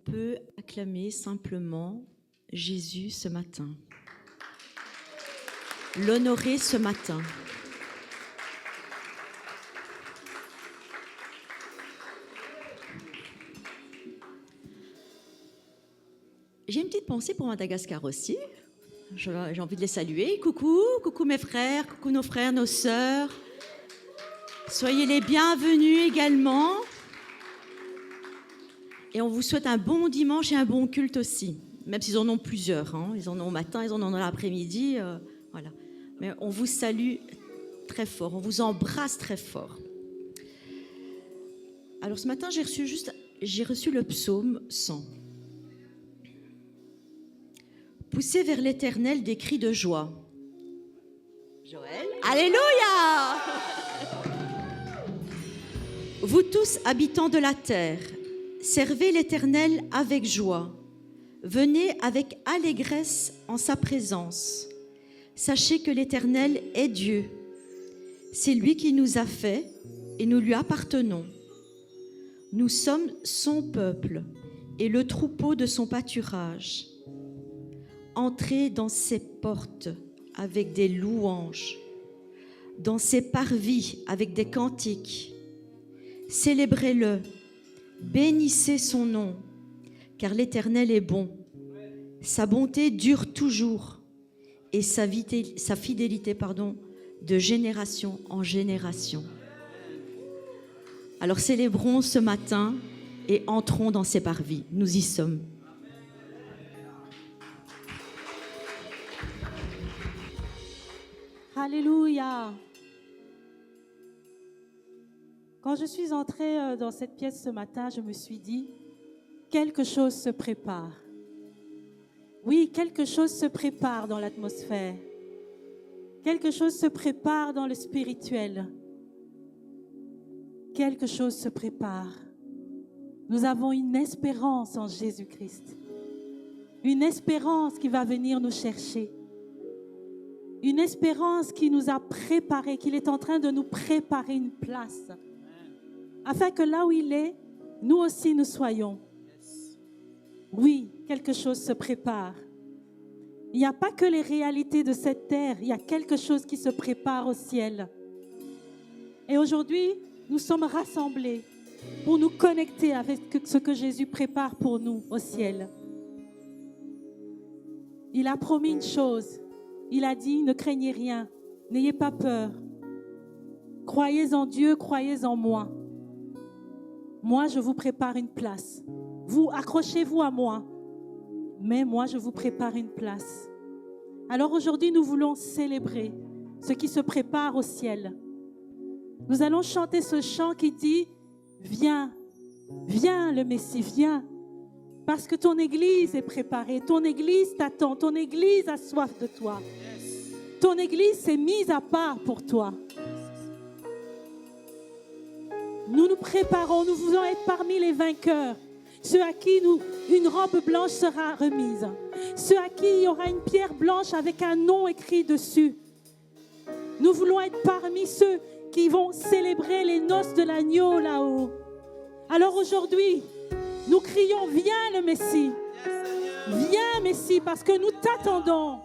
peut acclamer simplement Jésus ce matin, l'honorer ce matin. J'ai une petite pensée pour Madagascar aussi. J'ai envie de les saluer. Coucou mes frères, coucou nos frères, nos sœurs. Soyez les bienvenus également. Et on vous souhaite un bon dimanche et un bon culte aussi, même s'ils en ont plusieurs. Hein. Ils en ont au matin, ils en ont dans l'après-midi. Voilà. Mais on vous salue très fort, on vous embrasse très fort. Alors ce matin, j'ai reçu le psaume 100. Poussez vers l'Éternel des cris de joie. Joël. Alléluia! Vous tous, habitants de la terre, servez l'Éternel avec joie. Venez avec allégresse en sa présence. Sachez que l'Éternel est Dieu. C'est lui qui nous a fait et nous lui appartenons. Nous sommes son peuple et le troupeau de son pâturage. Entrez dans ses portes avec des louanges, dans ses parvis avec des cantiques. Célébrez-le, bénissez son nom, car l'Éternel est bon. Sa bonté dure toujours et sa fidélité, de génération en génération. Alors célébrons ce matin et entrons dans ses parvis. Nous y sommes. Alléluia. Quand je suis entrée dans cette pièce ce matin, je me suis dit, quelque chose se prépare. Oui, quelque chose se prépare dans l'atmosphère. Quelque chose se prépare dans le spirituel. Quelque chose se prépare. Nous avons une espérance en Jésus-Christ. Une espérance qui va venir nous chercher. Une espérance qui nous a préparé, qu'il est en train de nous préparer une place. Afin que là où il est, nous aussi nous soyons. Oui, quelque chose se prépare. Il n'y a pas que les réalités de cette terre, il y a quelque chose qui se prépare au ciel. Et aujourd'hui, nous sommes rassemblés pour nous connecter avec ce que Jésus prépare pour nous au ciel. Il a promis une chose. Il a dit, ne craignez rien, n'ayez pas peur. Croyez en Dieu, croyez en moi. Moi, je vous prépare une place. Vous, accrochez-vous à moi. Mais moi, je vous prépare une place. Alors aujourd'hui, nous voulons célébrer ce qui se prépare au ciel. Nous allons chanter ce chant qui dit, viens, viens le Messie, viens. Parce que ton église est préparée, ton église t'attend, ton église a soif de toi. Ton église s'est mise à part pour toi. Nous nous préparons, nous voulons être parmi les vainqueurs. Ceux à qui une robe blanche sera remise. Ceux à qui il y aura une pierre blanche avec un nom écrit dessus. Nous voulons être parmi ceux qui vont célébrer les noces de l'agneau là-haut. Alors aujourd'hui, nous crions, viens le Messie. Viens Messie, parce que nous t'attendons.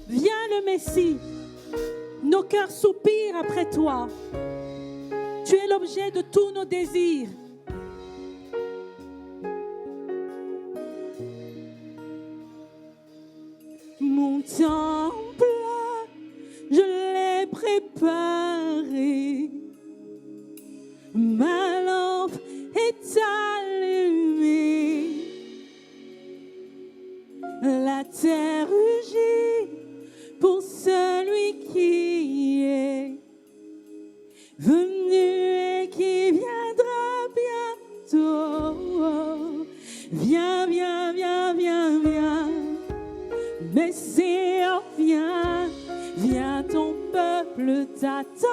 Viens le Messie. Nos cœurs soupirent après toi. Tu es l'objet de tous nos désirs. Mon temple, je l'ai préparé. Ma lampe est allumée. La terre rugit pour celui qui est venu et qui viendra bientôt. Viens, viens, viens, viens, viens. Messie, viens, viens, ton peuple t'attend.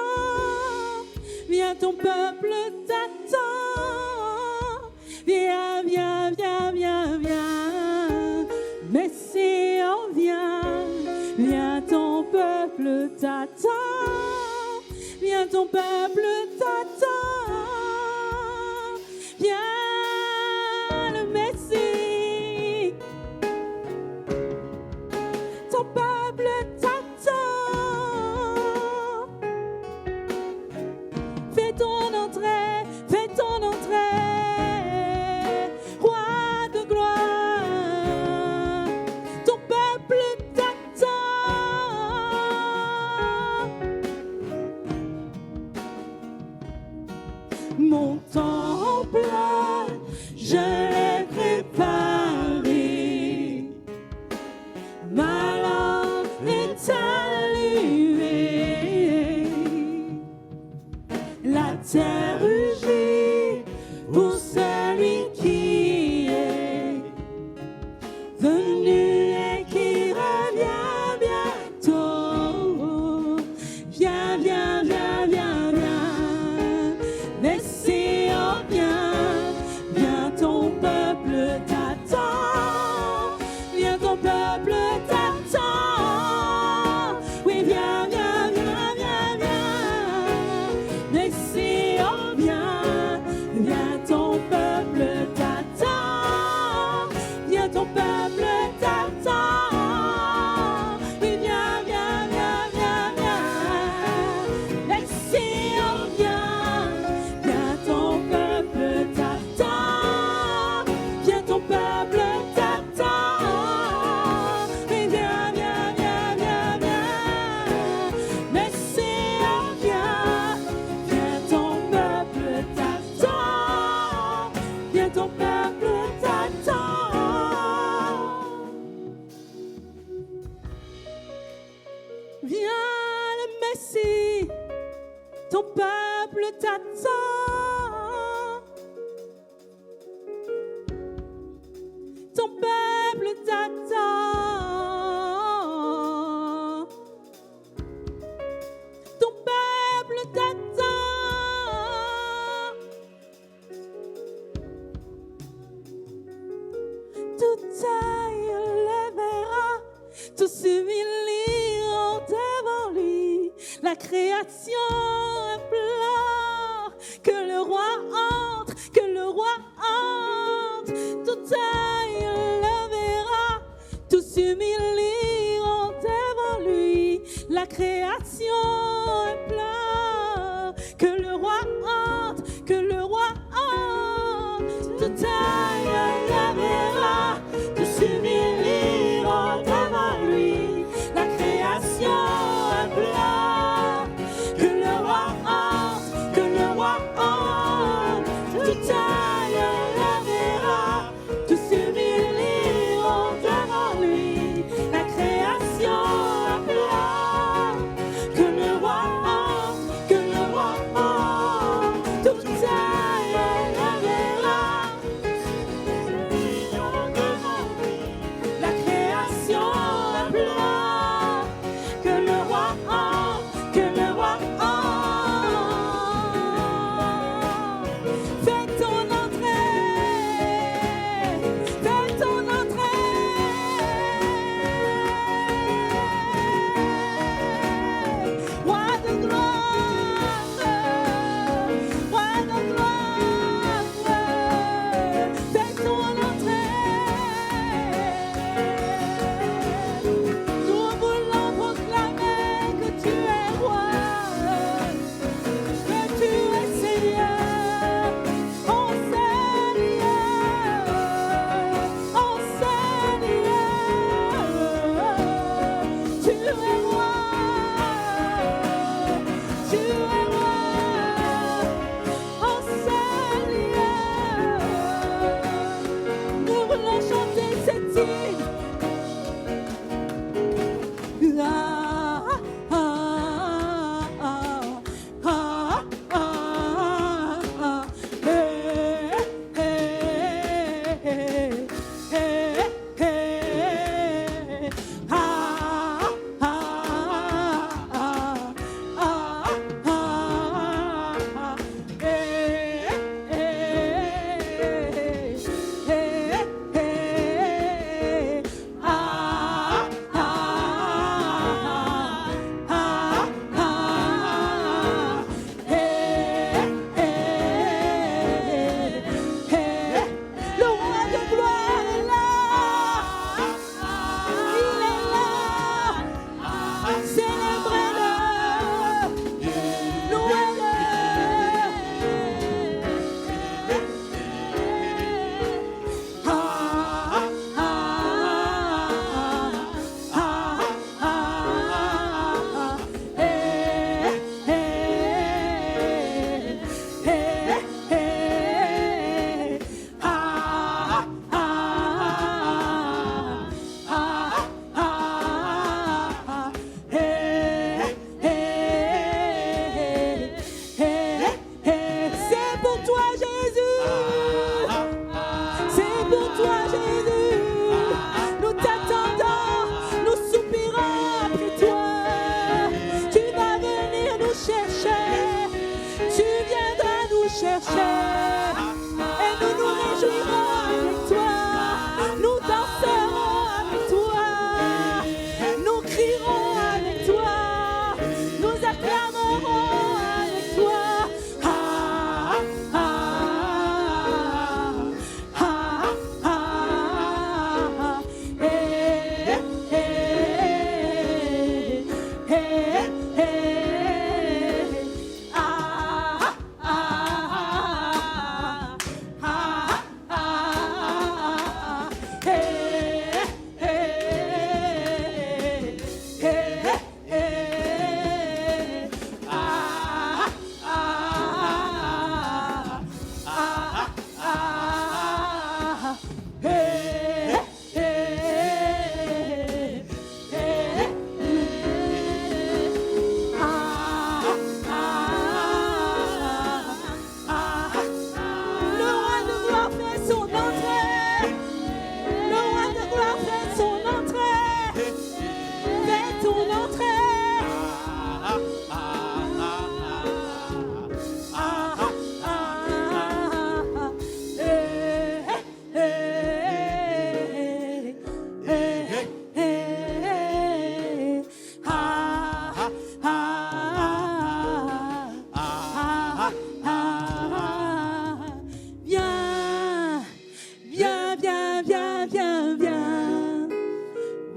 Viens, ton peuple t'attend. Viens, viens, viens, viens, viens. Messie, viens, viens, ton peuple t'attend. Viens, ton peuple t'attend. Viens, le Messie. venu et qui revient bientôt. Viens, viens, viens, viens, viens. Messie, oh viens, viens, ton peuple t'attend. Viens, ton peuple t'attend. Oui, viens, viens, viens, viens, viens. Messie, oh viens, viens, ton peuple t'attend. Viens, ton peuple t'attend. Oui, viens, viens, viens, viens, viens. Messie, oh viens, viens, ton peuple t'attend. Viens, ton peuple t'attend. Oui, viens, viens, viens, viens, viens. Messie, oh viens, viens, ton peuple t'attend. Viens, ton peuple t'attend. Viens, le Messie, ton peuple t'attend. Ton peuple t'attend. Ton peuple t'attend. Tout œil lèvera, tout s'humilieront devant lui. La création implore que le roi entre, que le roi entre. Tout œil le verra, tous s'humilieront devant lui. La création implore que le roi entre, que le roi entre. Tout œil le verra, tous s'humilieront devant lui. La création implore que le roi entre, que le roi entre. Tout œil le verra, tous s'humilieront devant lui. La création implore que le roi entre,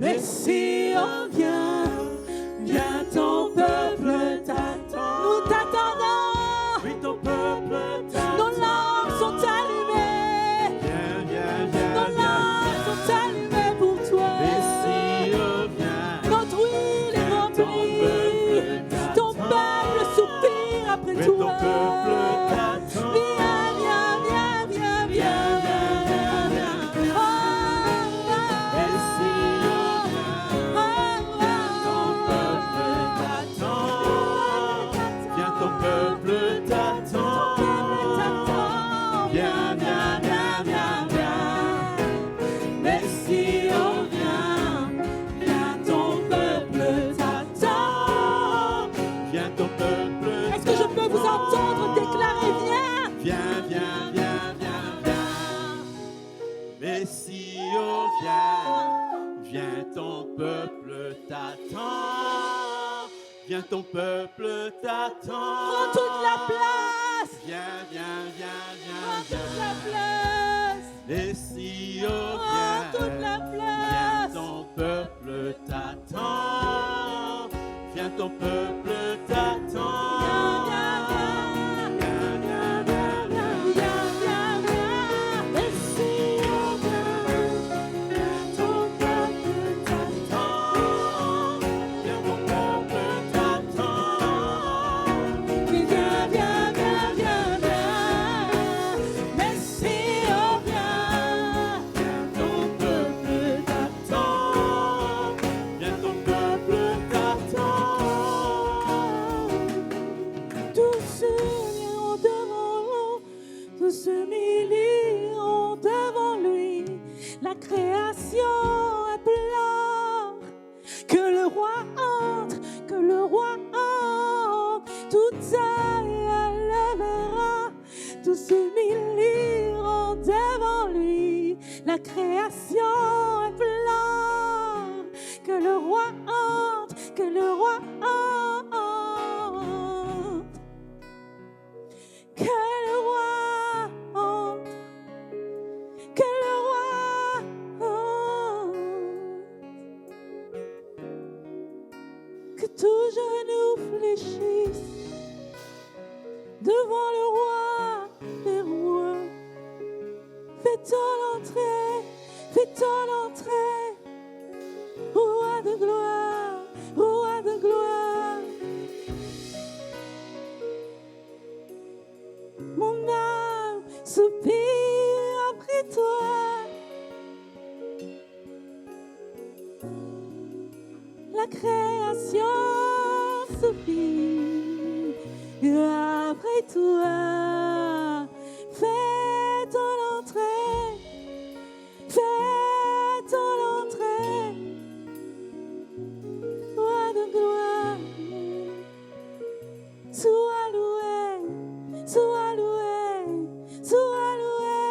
Messie, oh viens, viens, ton peuple t'attend. Nous t'attendons. Oui, ton peuple t'attend. Nos lampes sont allumées. Viens, viens, viens, Nos lampes sont allumées pour toi. Messie, oh viens. Notre huile est remplie. Ton peuple soupire après Oui, toi. ton peuple t'attend. Viens, viens, viens, viens, viens, viens, viens. Oh, Messie, oh viens. Ton peuple t'attend. Viens, ton peuple t'attend. Viens, viens, viens, viens, viens. Messie, oh viens. Viens, ton peuple t'attend. Viens, ton peuple est-ce que je peux vous entendre déclarer viens? Viens, viens, viens, viens, viens. Messie, oh viens. Viens, ton peuple t'attend. Viens, ton peuple t'attend. Prends toute la place. Viens, viens, viens, viens, Prends toute la viens. place. Messie, oh Prends viens. toute la Viens, place. ton peuple t'attend. Viens, ton peuple t'attend. Viens, viens, viens. Viens, viens, viens, viens. Viens, viens, viens. Messie, oh viens. Viens, ton peuple t'attend. Viens, ton peuple t'attend. Viens, viens, viens, viens, viens. Messie, oh viens. Viens, ton peuple t'attend. Viens, ton peuple t'attend. Tous s'uniront devant nous, tous s'humilieront devant lui. La création implore que le roi entre, que le roi entre. Tout œil le verra, tous s'humilieront devant lui. La création implore que le roi entre, que le roi entre. Que le roi entre, que le roi entre. Que tout genou fléchisse devant le roi des rois. Fais ton entrée, fais ton entrée, roi de gloire, roi de gloire. Mon âme soupire après toi. La création soupire après toi. Fais ton entrée, fais ton entrée, roi de gloire. Sois loué, sois loué, sois loué.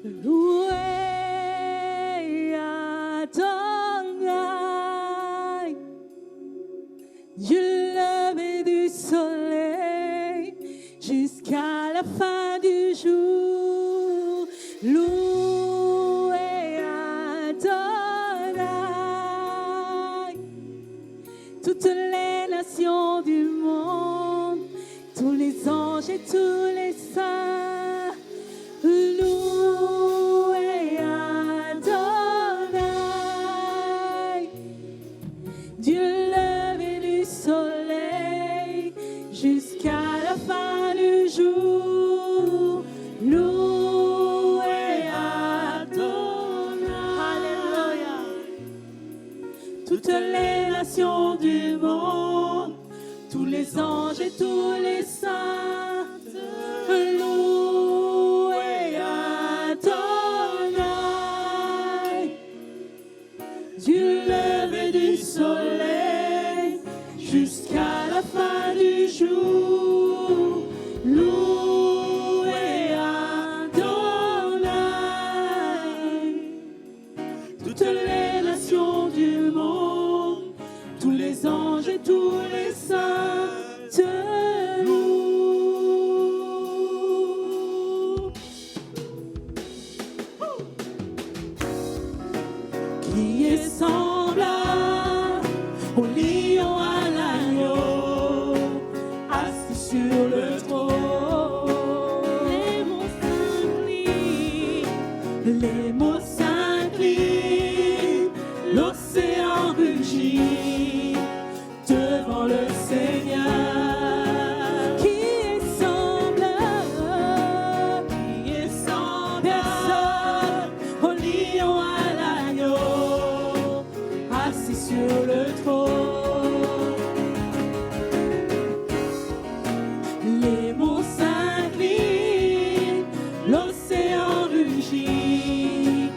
Loué Adonai, Dieu levé du soleil jusqu'à la fin du jour. Loué Adonai, toutes les nations du monde, tous les anges et tous les saints. Loué Adonai, Dieu levé du soleil jusqu'à la fin du jour. Loué Adonai, alléluia. Toutes les nations du monde, tous les anges et tous les saints. Loué Adonai, Dieu levé du soleil jusqu'à la fin du jour. Loué Adonai. qui est semblable au lion à l'agneau, assis sur le trône. Les mots s'inclinent, les mots s'inclinent, l'océan rugit devant le Seigneur. Qui est semblable au lion à l'agneau, assis sur le trône. Les monts s'inclinent, l'océan rugit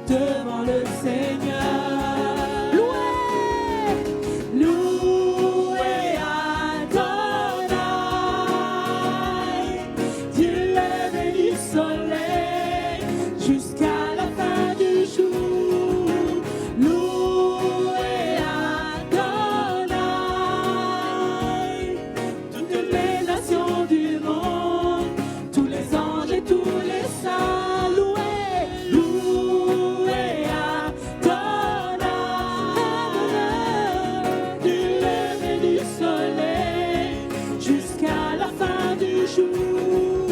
devant le Seigneur. Louez, louez Adonai, du lever du soleil jusqu'à la fin du jour. Louez Adonai, toutes les nations du monde, tous les anges et tous les saints. Louez, louez Adonai, du lever du soleil jusqu'à la fin du jour.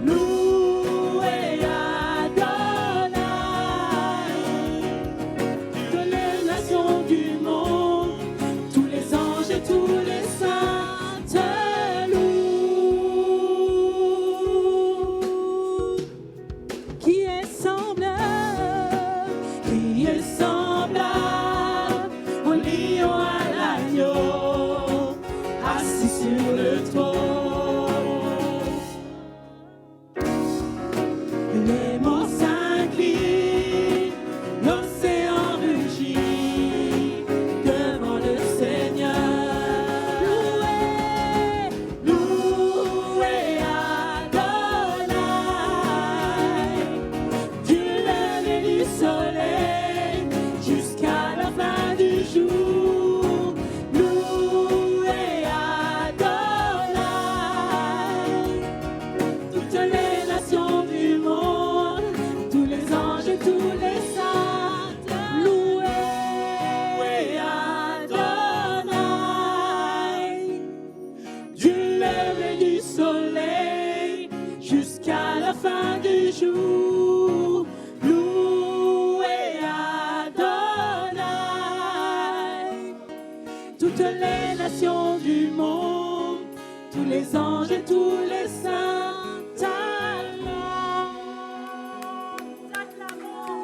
Louez Adonai, toutes les nations du monde, tous les anges et tous les saints te louent. Qui est semblable au lion à l'agneau, assis sur le trône. Les monts s'inclinent, l'océan rugit devant le Seigneur. Louez, louez Adonai, du lever du soleil jusqu'à la fin du jour. Louez Adonai, toutes les nations du monde, tous les anges et tous les saints. Louez Adonai, du lever du soleil jusqu'à la fin du jour. Louez Adonai, toutes les nations du monde, tous les anges et tous les saints. T'acclamons.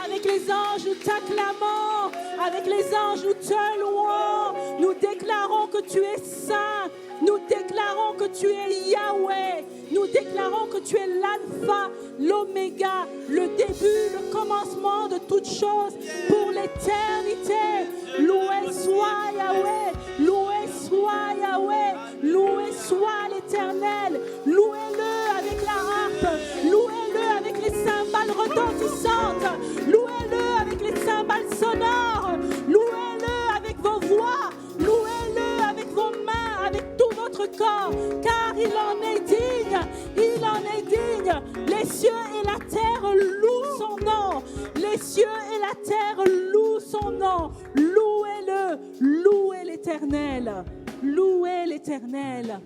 Avec les anges, nous t'acclamons. Avec les anges, nous te louons. Nous déclarons que tu es saint. Nous déclarons que tu es Yahweh. Nous déclarons que tu es l'alpha, l'oméga, le début, le commencement de toutes choses pour l'éternité. Loué soit Yahweh. Loué soit Yahweh. Loué soit l'Éternel. Louez-le avec la harpe. Louez-le avec les cymbales retentissantes. Louez-le avec les cymbales sonores. Louez-le avec vos voix. Louez-le avec vos mains, avec tout votre corps. Car il en est digne. Il en est digne. Les cieux et la terre louent son nom. Les cieux et la terre louent son nom. Louez-le. Louez l'Éternel. Louez l'Éternel.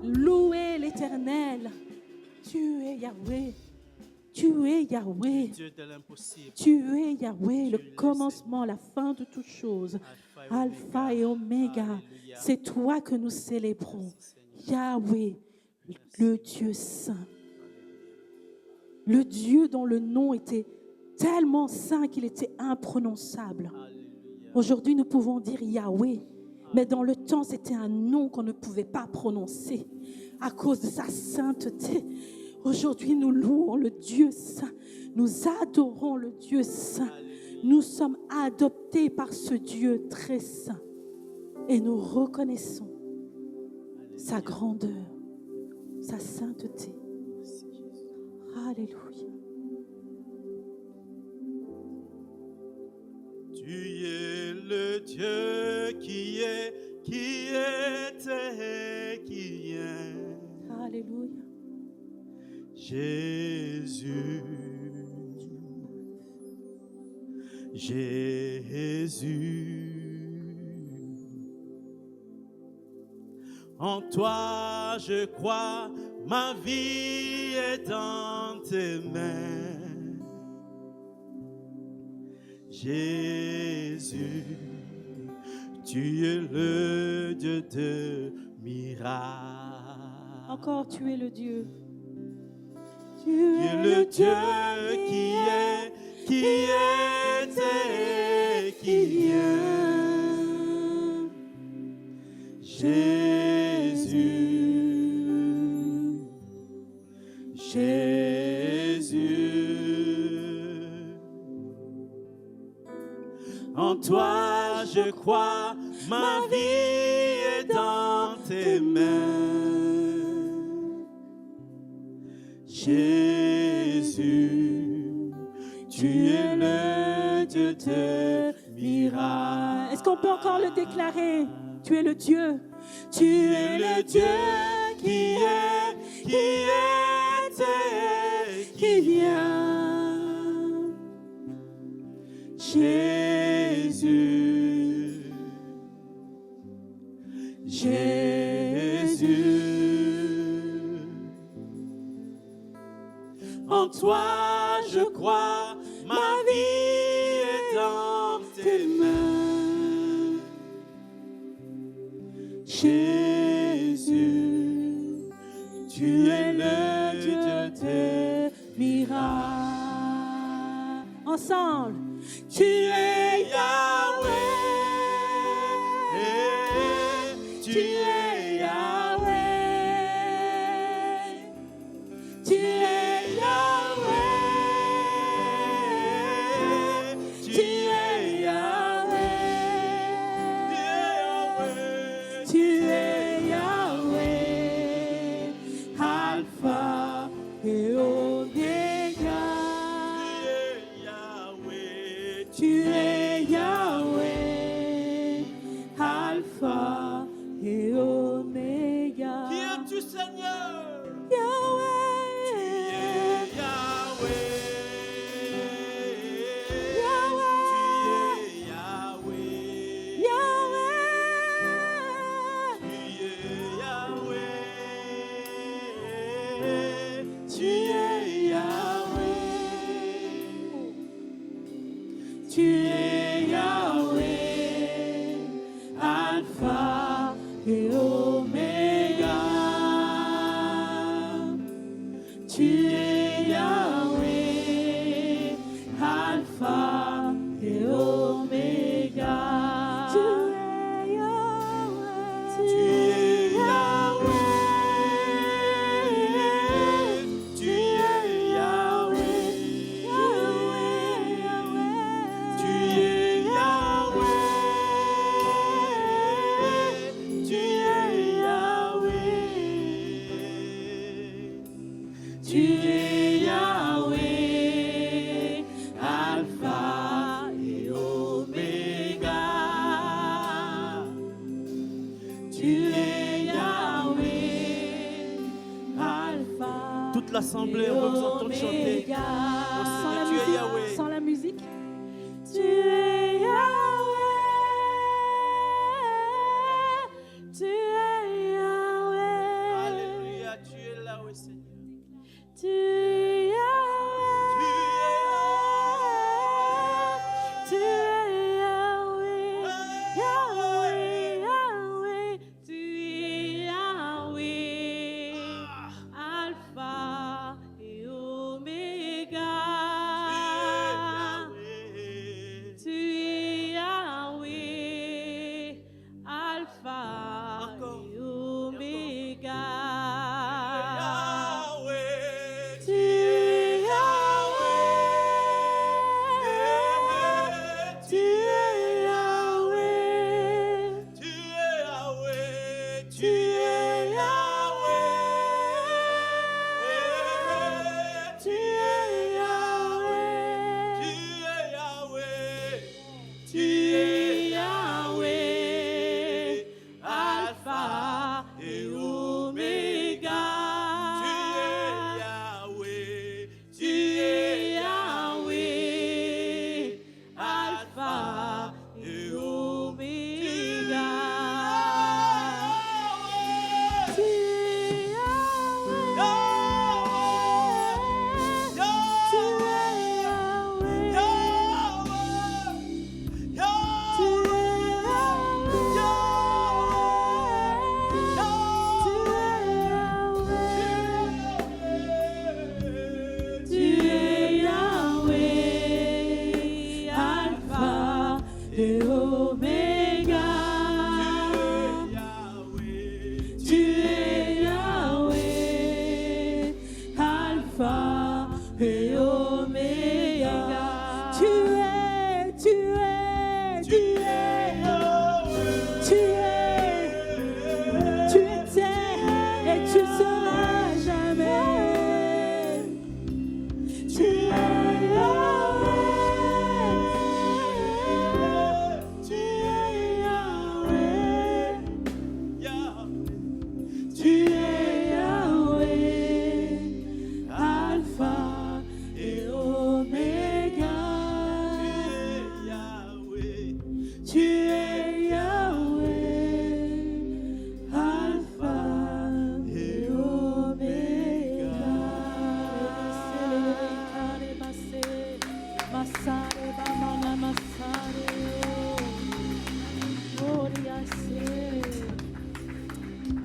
Louez l'Éternel. Tu es Yahweh. Tu es Yahweh. Dieu de l'impossible. Tu es Yahweh, le Tu le commencement, la fin de toutes choses. Alpha et Oméga. Alléluia. C'est toi que nous célébrons. Yahweh, le Dieu saint. Le Dieu dont le nom était tellement saint qu'il était imprononçable. Alléluia. Aujourd'hui, nous pouvons dire Yahweh, mais dans le temps, c'était un nom qu'on ne pouvait pas prononcer à cause de sa sainteté. Aujourd'hui, nous louons le Dieu saint. Nous adorons le Dieu saint. Nous sommes adoptés par ce Dieu très saint. Et nous reconnaissons sa grandeur, sa sainteté. Alléluia. Tu es le Dieu qui était, qui vient. Alléluia. Jésus. Jésus. En toi je crois, ma vie est dans tes mains. Jésus, tu es le Dieu de miracles. Encore, tu es le Dieu. Tu es le Dieu qui était et qui vient. Jésus, Jésus. En toi je crois, ma vie est dans tes mains. Jésus, tu es le Dieu de miracles. Est-ce qu'on peut encore le déclarer? Tu es le Dieu. Tu es le Dieu qui était et qui vient. Jésus, Jésus. En toi je crois, ma vie est dans tes mains. Jésus, tu es le Dieu des miracles. Ensemble. Tu es Yahweh, tu es Yahweh, tu es Yahweh, tu es Yahweh, tu es Yahweh, Alpha et Omega. Tu es Yahweh, Alpha et Omega. Qui es-tu, Seigneur? Yahweh. Tu es Yahweh. Yahweh. Tu es Yahweh. Yahweh. Tu es Yahweh. Tu es Yahweh. Tu es Yahweh, Alpha et Omega. Tu es Yahweh, Alpha et Omega. Tu es Yahweh. Tu es Yahweh. Tu es Yahweh. Tu es Yahweh, tu es Yahweh, tu es Yahweh, Alpha et Omega. Tu es Yahweh, Alpha. Toute l'assemblée, on veut vous entendre chanter. Oh, Seigneur, tu es Yahweh. Sans la musique. Tu es Yahweh, tu es Yahweh. Alléluia, tu es là, oui Seigneur. Tu es Yahweh, tu es Yahweh, Yahweh, Yahweh, tu es Yahweh, Alpha et Omega. Tu es Yahweh, Alpha et Omega. Tu Alpha et Oméga. Tu es, tu es, tu es, tu es, tu étais et tu seras jamais. Tu es Yahweh, tu es Yahweh, tu es Yahweh, Alpha et Oméga. Tu es Yahweh, Alpha et Oméga.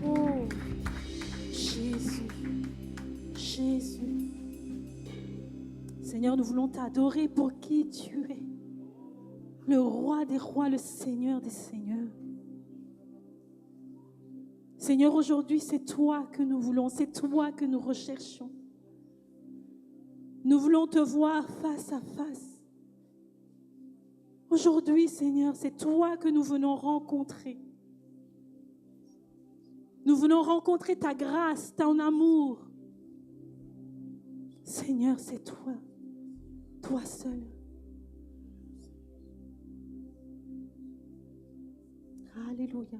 Oh, Jésus, Jésus. Seigneur, nous voulons t'adorer pour qui tu es. Le roi des rois, le Seigneur des seigneurs. Seigneur, aujourd'hui, c'est toi que nous voulons, c'est toi que nous recherchons. Nous voulons te voir face à face. Aujourd'hui, Seigneur, c'est toi que nous venons rencontrer. Nous venons rencontrer ta grâce, ton amour. Seigneur, c'est toi, toi seul. Alléluia.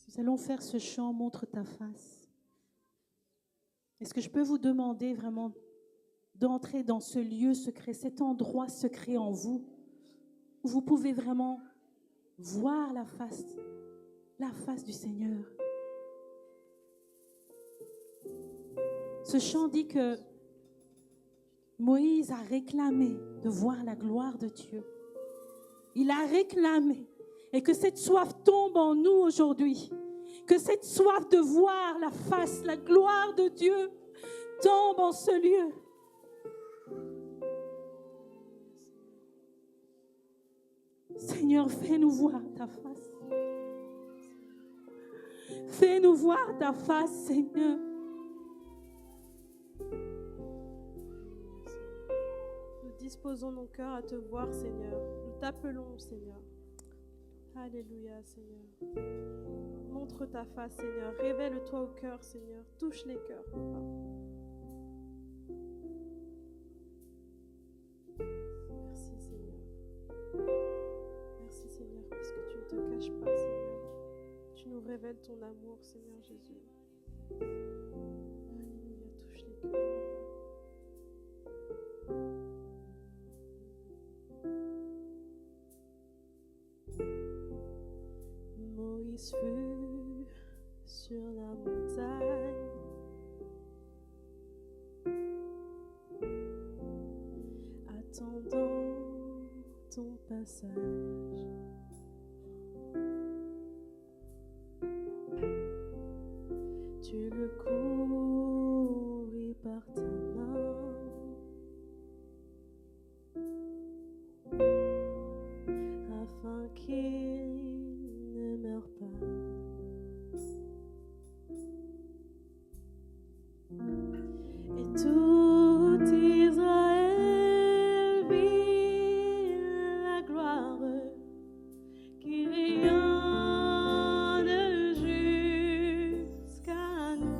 Nous allons faire ce chant, montre ta face. Est-ce que je peux vous demander vraiment d'entrer dans ce lieu secret, cet endroit secret en vous, où vous pouvez vraiment voir la face du Seigneur. Ce chant dit que Moïse a réclamé de voir la gloire de Dieu. Il a réclamé, et que cette soif tombe en nous aujourd'hui, que cette soif de voir la face, la gloire de Dieu tombe en ce lieu. Seigneur, fais-nous voir ta face. Fais-nous voir ta face, Seigneur. Nous disposons nos cœurs à te voir, Seigneur. Nous t'appelons, Seigneur. Alléluia, Seigneur. Montre ta face, Seigneur. Révèle-toi au cœur, Seigneur. Touche les cœurs, Papa. Merci, Seigneur. Merci, Seigneur, parce que tu ne te caches pas, Seigneur. Tu nous révèles ton amour, Seigneur Jésus. Alléluia, touche les cœurs, Papa. Moïse fut sur la montagne. Attendant ton passage. Tu le courris par ta main, afin qu'il ne meure pas. Et tout Israël vit la gloire qui rayonne jusqu'à nous.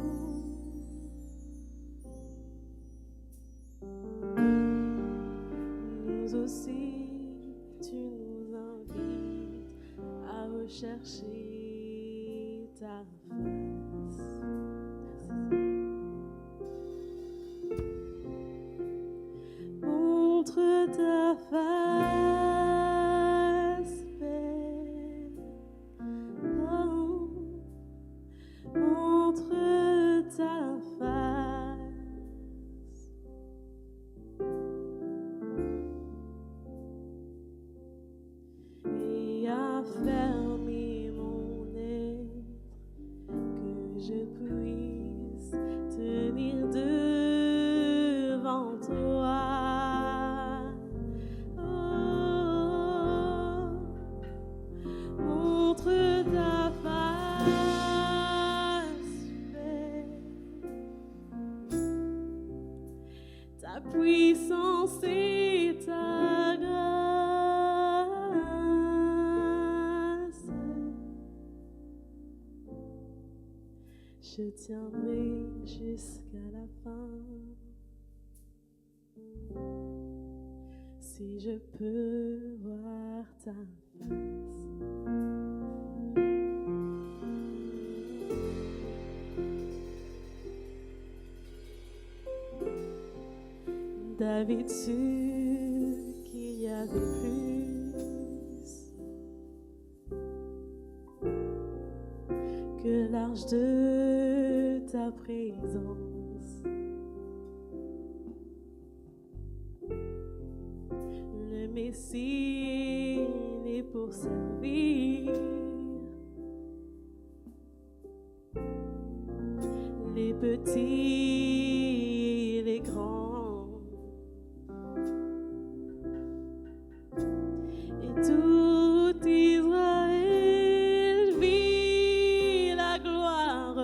Nous aussi, tu nous invites à rechercher ta face. Montre ta face, belle. Oh, montre ta face. Et affermis mon être, que je puisse tenir devant toi. Montre ta face, puissance et ta grâce. Je tiendrai jusqu'à la fin. Si je peux voir ta face. David sut qu'il y avait plus que l'arche de ta présence. Le Messie n'est pour servir les petits et les grands. Et tout Israël vit la gloire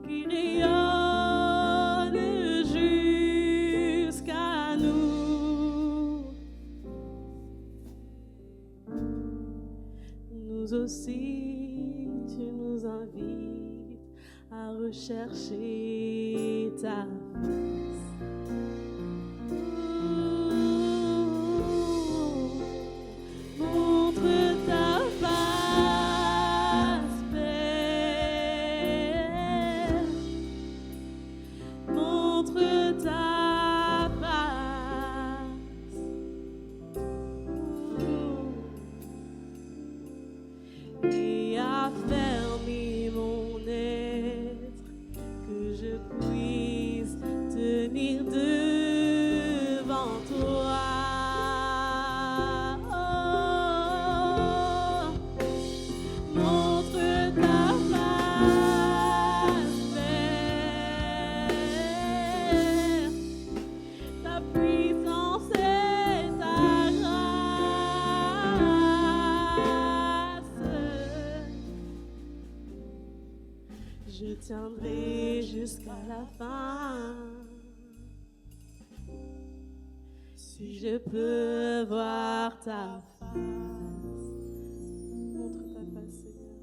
qui rayonne jusqu'à nous. Nous aussi, tu nous invites à rechercher ta face. Montre ta face, Père. Montre ta face. Et affermis mon être, que je puisse tenir devant toi. Montre ta face, Père, ta puissance et ta grâce. Je tiendrai jusqu'à la fin. Si je peux voir ta face. Montre ta face, Seigneur.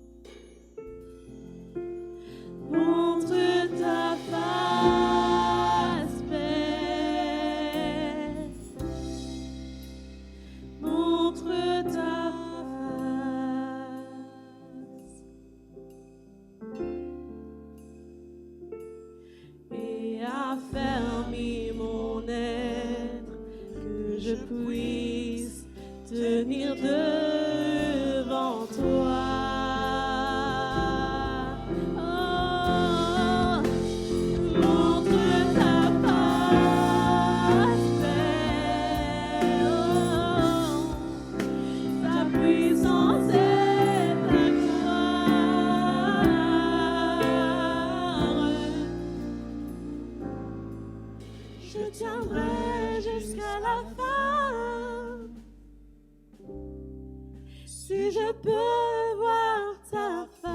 Montre ta face, Père. Montre ta face. Et affermis mon être, que je puisse tenir devant toi. Oh, montre ta face, Père. Oh, ta puissance et ta gloire. Je tiendrai jusqu'à la fin. Si je peux voir ta face.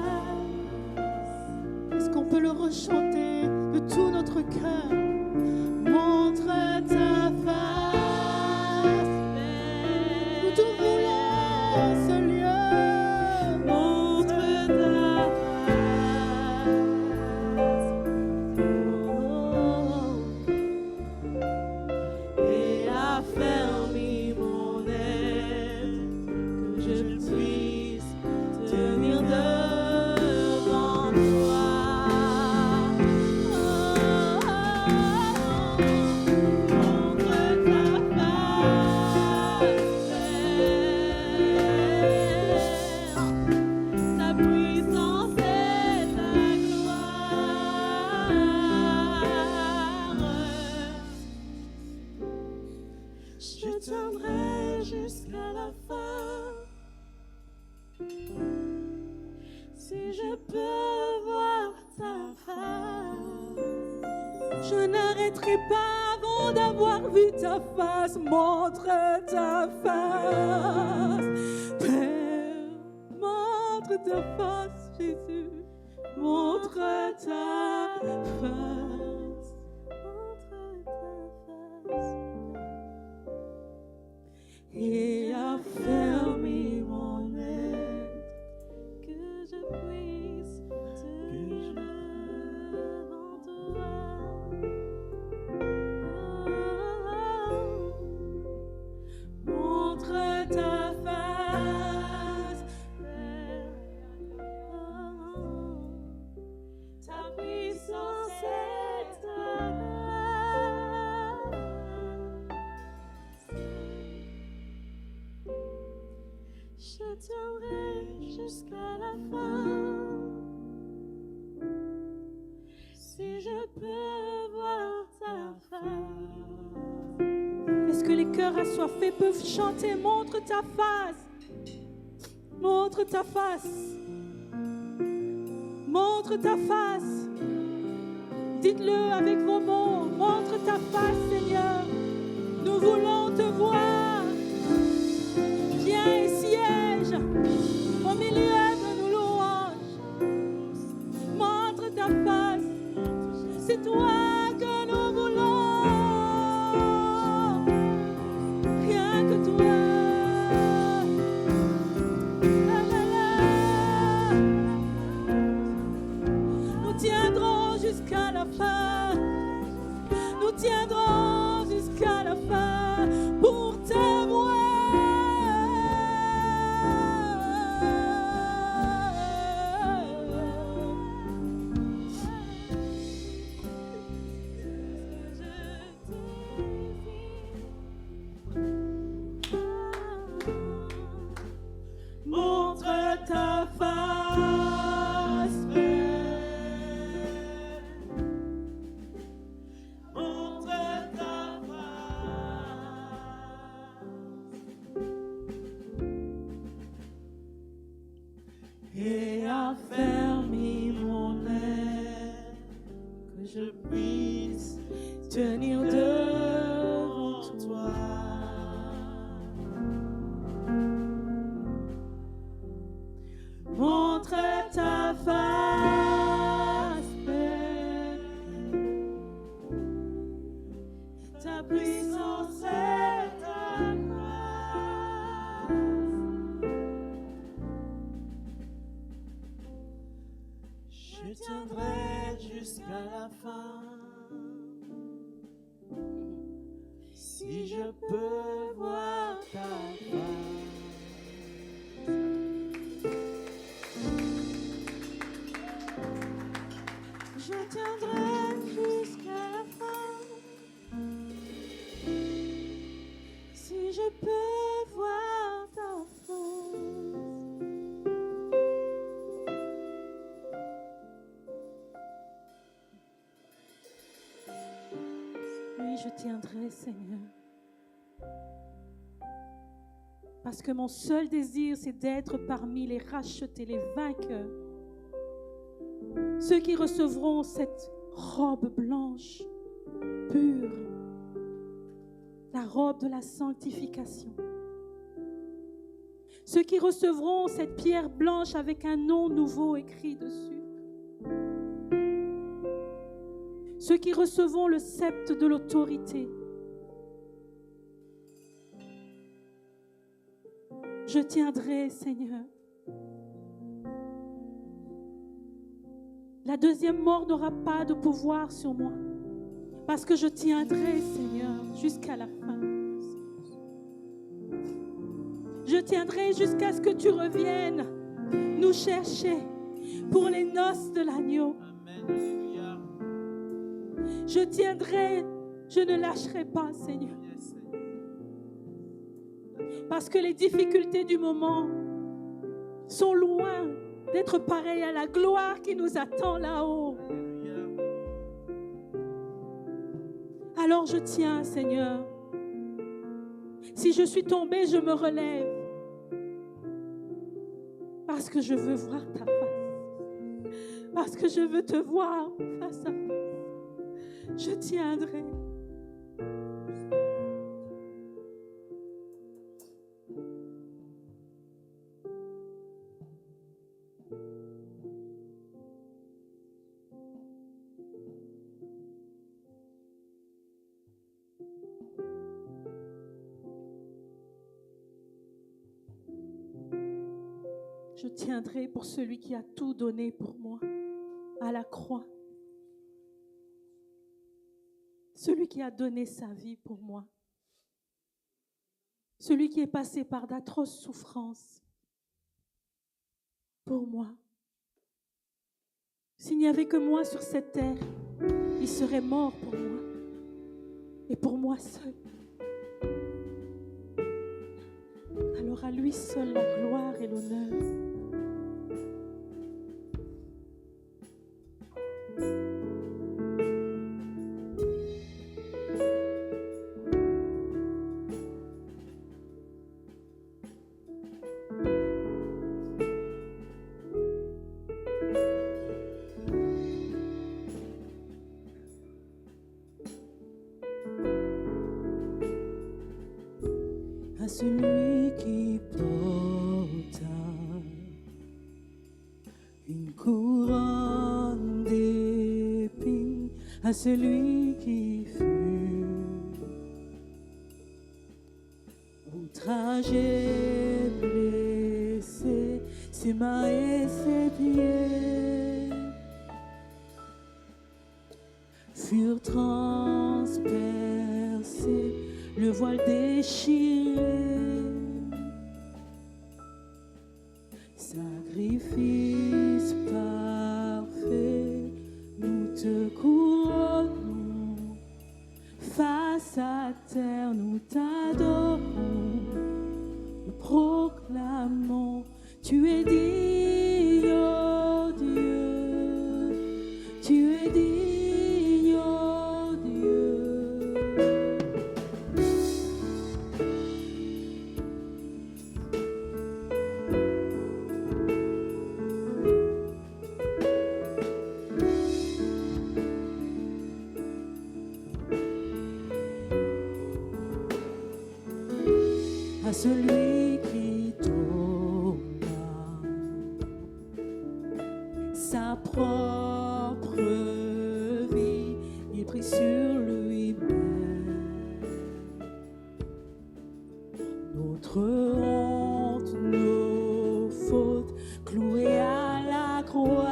Est-ce qu'on peut le rechanter de tout notre cœur? Montre ta face, Père. nous t'ouvrons ce lieu. Montre ta face. Et affermis mon être, que je puisse tenir devant toi. Montre ta face, Père, ta puissance et ta gloire. Je tiendrai jusqu'à la fin. Si je peux voir ta face. Je n'arrêterai pas avant d'avoir vu ta face. Montre ta face, Père. Montre ta face, Jésus. Montre ta face. Montre ta face. tiendrai jusqu'à la fin. Si je peux voir ta face. Est-ce que les cœurs assoiffés peuvent chanter? Montre ta face. Montre ta face. Montre ta face. Dites-le avec vos mots. Montre ta face, Seigneur. Nous voulons te voir. Viens et siège au milieu de nos louanges. Montre ta face. C'est toi que nous voulons. Rien que toi. La, la, la. Nous tiendrons jusqu'à la fin. Nous tiendrons jusqu'à la fin pour te voir. Montre ta face, montre ta face, et affermis mon âme, que je puisse tenir devant toi. Montre ta face, Père, ta puissance et ta grâce. Je tiendrai jusqu'à la fin, si je peux voir ta face. Je tiendrai jusqu'à la fin, si je peux voir ta face. Oui, je tiendrai, Seigneur. Parce que mon seul désir, c'est d'être parmi les rachetés, les vainqueurs. Ceux qui recevront cette robe blanche, pure, la robe de la sanctification. Ceux qui recevront cette pierre blanche avec un nom nouveau écrit dessus. Ceux qui recevront le sceptre de l'autorité. Je tiendrai, Seigneur. La deuxième mort n'aura pas de pouvoir sur moi, parce que je tiendrai, Seigneur, jusqu'à la fin. Je tiendrai jusqu'à ce que tu reviennes nous chercher pour les noces de l'agneau. Alléluia. Je tiendrai, je ne lâcherai pas, Seigneur. Parce que les difficultés du moment sont loin d'être pareilles à la gloire qui nous attend là-haut. Alors je tiens, Seigneur. Si je suis tombée, je me relève. Parce que je veux voir ta face. Parce que je veux te voir face à face. Je tiendrai. Je tiendrai pour celui qui a tout donné pour moi à la croix. Celui qui a donné sa vie pour moi. Celui qui est passé par d'atroces souffrances pour moi. S'il n'y avait que moi sur cette terre, il serait mort pour moi et pour moi seul. Alors Alors à lui seul la gloire et l'honneur. À celui qui porta une couronne d'épines, à celui qui fut outragé, blessé, ses mains et ses pieds furent transpercés, le voile déchiré, sacrifice parfait, nous te couronnons, face à terre nous t'adorons, nous proclamons, tu es digne, oh Dieu, tu es digne, oh Dieu. À celui qui donna sa propre vie, il prit sur lui-même notre honte, nos fautes, clouées à la croix.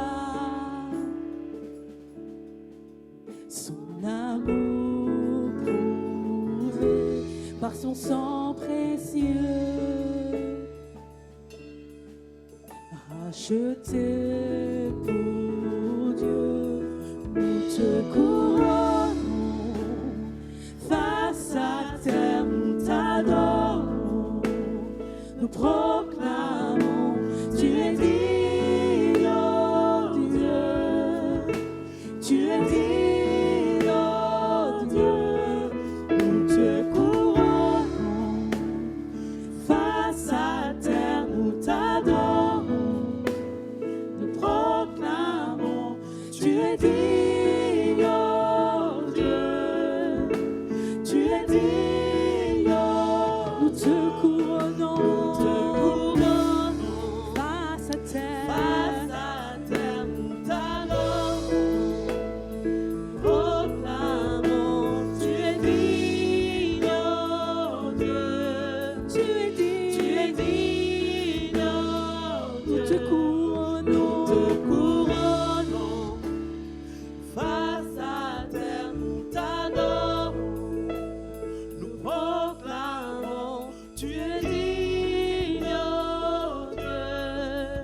Son amour prouvé par son sang précieux, racheté pour Dieu, nous te couronnons, face à terre nous t'adorons, nous proclamons, tu es digne, oh Dieu, tu es digne, oh Dieu, nous te couronnons, face à terre nous t'adorons, nous proclamons, tu es digne, oh Dieu, tu es digne, oh, nous te couronnons, face à terre nous t'adorons, proclamons, tu es digne, oh Dieu, tu es digne, oh Dieu, nous te couronnons, face à terre nous t'adorons, nous proclamons, tu es digne, oh Dieu,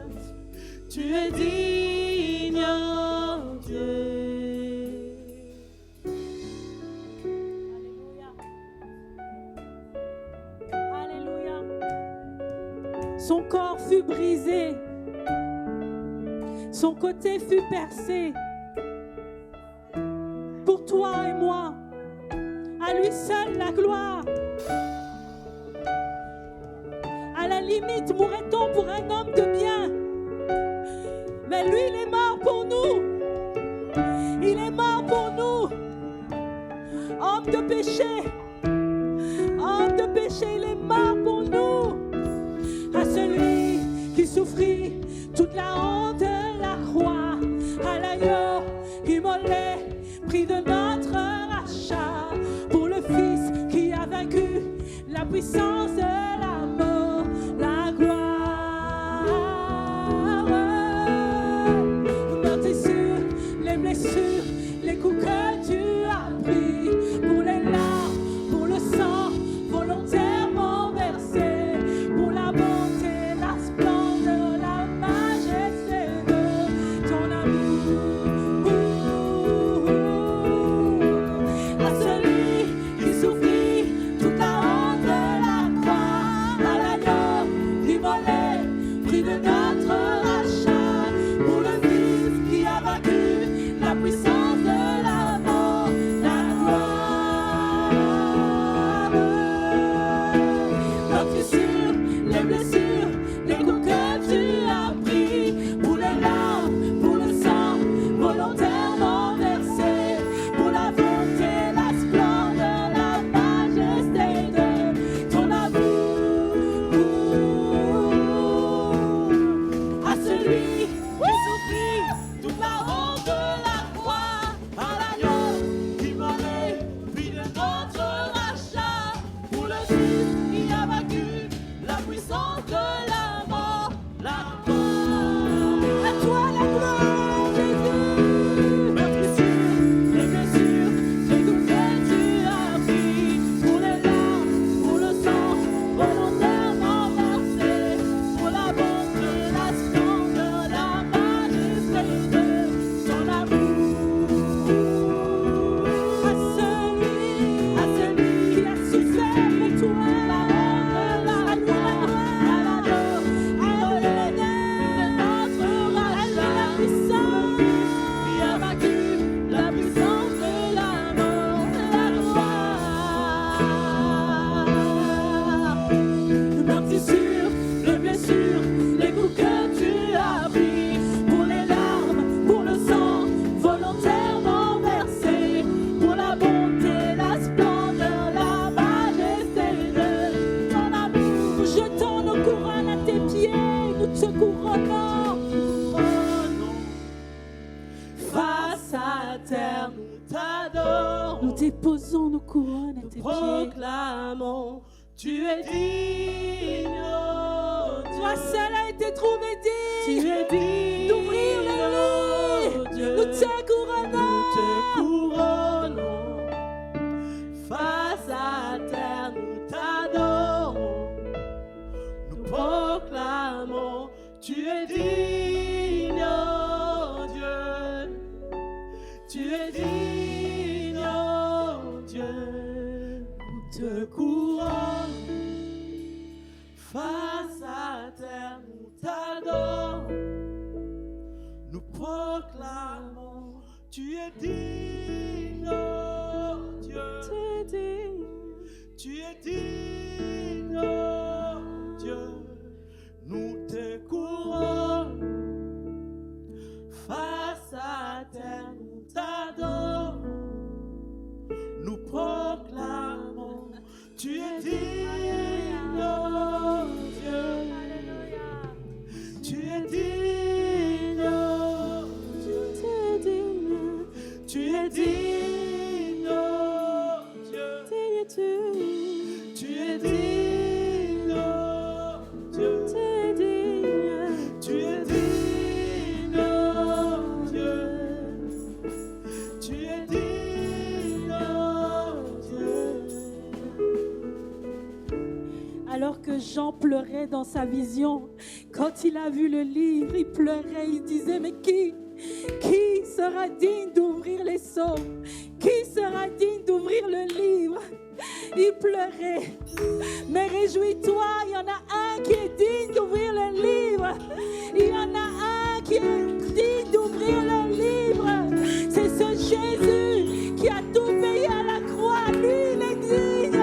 tu es digne, oh Dieu. Alléluia. Son corps fut brisé, son côté fut percé. Pour toi et moi, à lui seul la gloire. À la limite, mourrait-on pour un homme de bien, mais lui, il est mort pour nous. Il est mort pour nous. Homme de péché, il est mort pour nous. À celui qui souffrit toute la honte de la croix, à l'agneau immolé, prix de notre rachat, pour le Fils qui a vaincu la puissance de la mort, la gloire. Meurtrissure, les blessures, les coups que tu as pris, pour les larmes, pour le sang volontairement versé, pour la bonté, la splendeur, la majesté de ton amour. À celui qui souffrit toute la honte de la croix, puissance de la mort, la gloire. Meurtrissures, les blessures, les coups que tu as pris, pour les larmes, pour le sang, volontairement versé, pour la bonté, la splendeur, la majesté de ton amour. À celui qui souffrit toute la honte de la croix, à l'agneau immolé, puis de notre rachat, pour le Christ qui a vaincu la puissance de la mort, la gloire. À toi la gloire, Jésus. Meurtrissures, les blessures, les coups que tu as pris, pour les larmes, pour le sang, volontairement versé, pour la bonté, la splendeur, la majesté de ton amour. À celui qui a souffert pour toi, la honte, la gloire, à l'agneau, immolé de notre rachat, la puissance qui a vaincu la puissance de la mort, la gloire. Meurtrissures, les blessures, les coups que tu as pris, pour les larmes, pour le sang, volontairement versé, pour la bonté, la splendeur, la majesté de ton amour. Jetons nos couronnes à tes pieds, nous te couronnons. Face à terre, nous t'adorons. Nous déposons nos couronnes à tes pieds. Proclamons, tu es digne, oh Dieu. Toi seul a été trouvé Tu digne es digne, d'ouvrir le oh livre. Dieu. Nous te couronnons. Nous te couronnons. Face à terre, nous t'adorons. Nous proclamons, tu es digne, oh Dieu. Tu es digne, oh Dieu. Nous te couronnons. Face à terre, nous t'adorons. Nous proclamons, tu es digne, oh Dieu. Tu es digne, oh Dieu. Nous te couronnons. Face à terre, nous t'adorons. Nous proclamons, tu es digne, oh Dieu. Tu es digne, oh Dieu. Tu es digne, oh Dieu. Tu es digne, oh Dieu. Tu es digne, oh Dieu. Tu es digne, oh Dieu. Alors que Jean pleurait dans sa vision, quand il a vu le livre, il pleurait, il disait, mais qui sera digne d'ouvrir les sceaux? Qui sera digne d'ouvrir le livre? Il pleurait. Mais réjouis-toi, il y en a un qui est digne d'ouvrir le livre. Il y en a un qui est digne d'ouvrir le livre. C'est ce Jésus qui a tout payé à la croix. Lui, il est digne.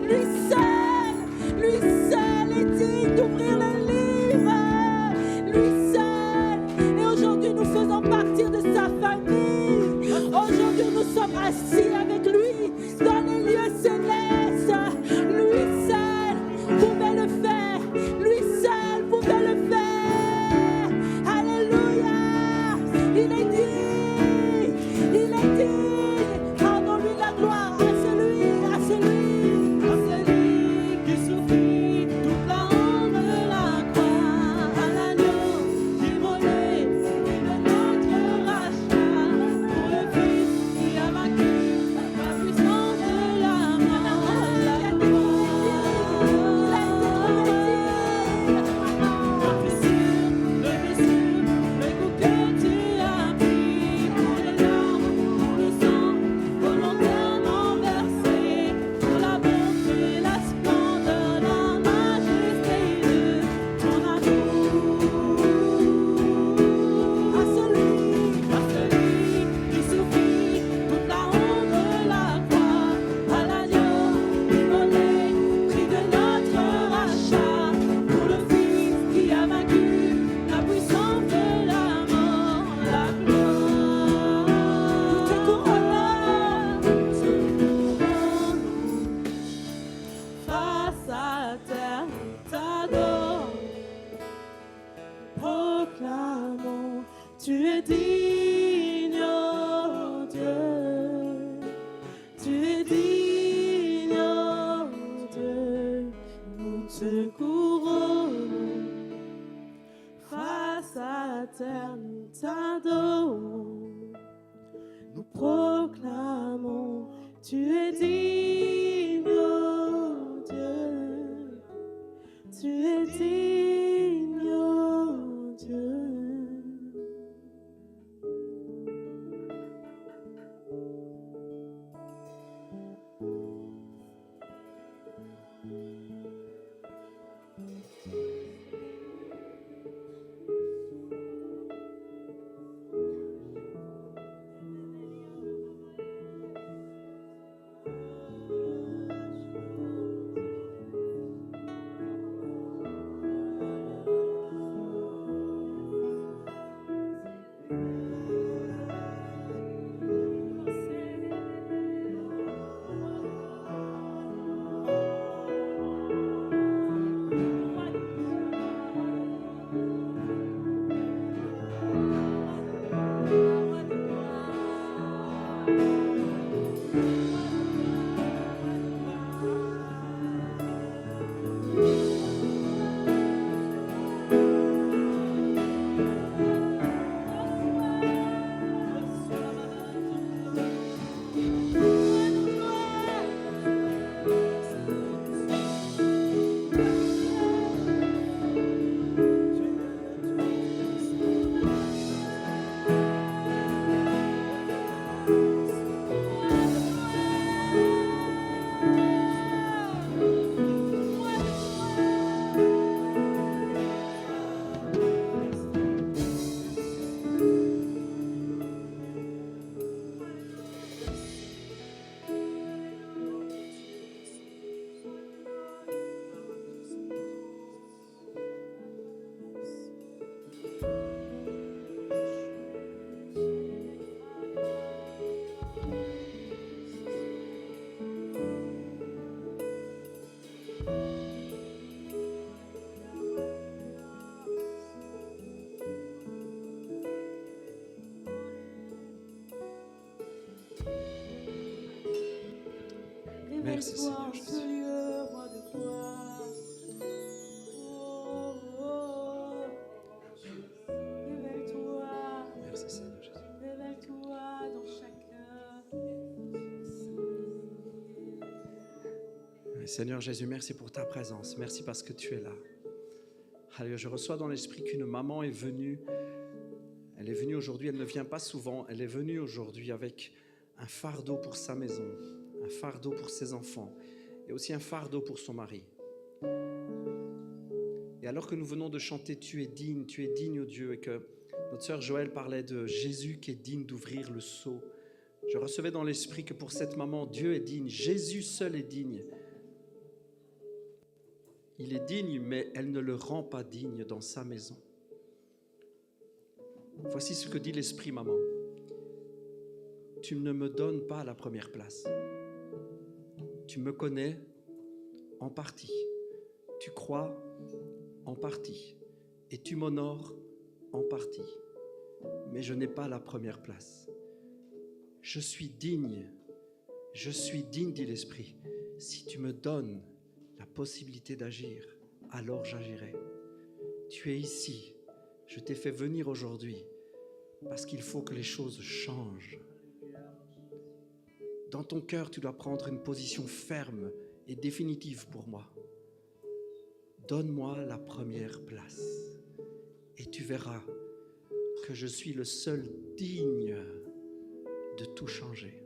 Lui seul est digne d'ouvrir le livre. Lui seul. Et aujourd'hui, nous faisons partie de sa famille. Aujourd'hui, nous sommes assis avec lui dans les lieux célestes. Lui seul pouvait le faire. Lui seul pouvait le faire. Alléluia. Il est digne. Il est digne. Rendons-lui la gloire à celui Qui souffrit toute la honte de la croix, à l'agneau immolé, puis de notre rachat, pour le Fils qui a vaincu la Tu es digne, oh Dieu. Tu es digne, oh Dieu. Merci, Seigneur Révèle-toi en Jésus. ce lieu, roi de gloire. Oh, oh, oh. Révèle-toi, Merci, Seigneur Jésus. révèle-toi dans chaque cœur. Seigneur Jésus, merci pour ta présence. Merci parce que tu es là. Alléluia, je reçois dans l'esprit qu'une maman est venue. Elle est venue aujourd'hui, elle ne vient pas souvent. Elle est venue aujourd'hui avec un fardeau pour sa maison, un fardeau pour ses enfants et aussi un fardeau pour son mari. Et alors que nous venons de chanter « Tu es digne, ô Dieu » et que notre sœur Joëlle parlait de Jésus qui est digne d'ouvrir le sceau, je recevais dans l'esprit que pour cette maman, Dieu est digne, Jésus seul est digne. Il est digne, mais elle ne le rend pas digne dans sa maison. Voici ce que dit l'Esprit, maman. Tu ne me donnes pas la première place. Tu me connais en partie. Tu crois en partie. Et tu m'honores en partie. Mais je n'ai pas la première place. Je suis digne, dit l'Esprit. Si tu me donnes la possibilité d'agir, alors j'agirai. Tu es ici. Je t'ai fait venir aujourd'hui parce qu'il faut que les choses changent. Dans ton cœur, tu dois prendre une position ferme et définitive pour moi. Donne-moi la première place et tu verras que je suis le seul digne de tout changer.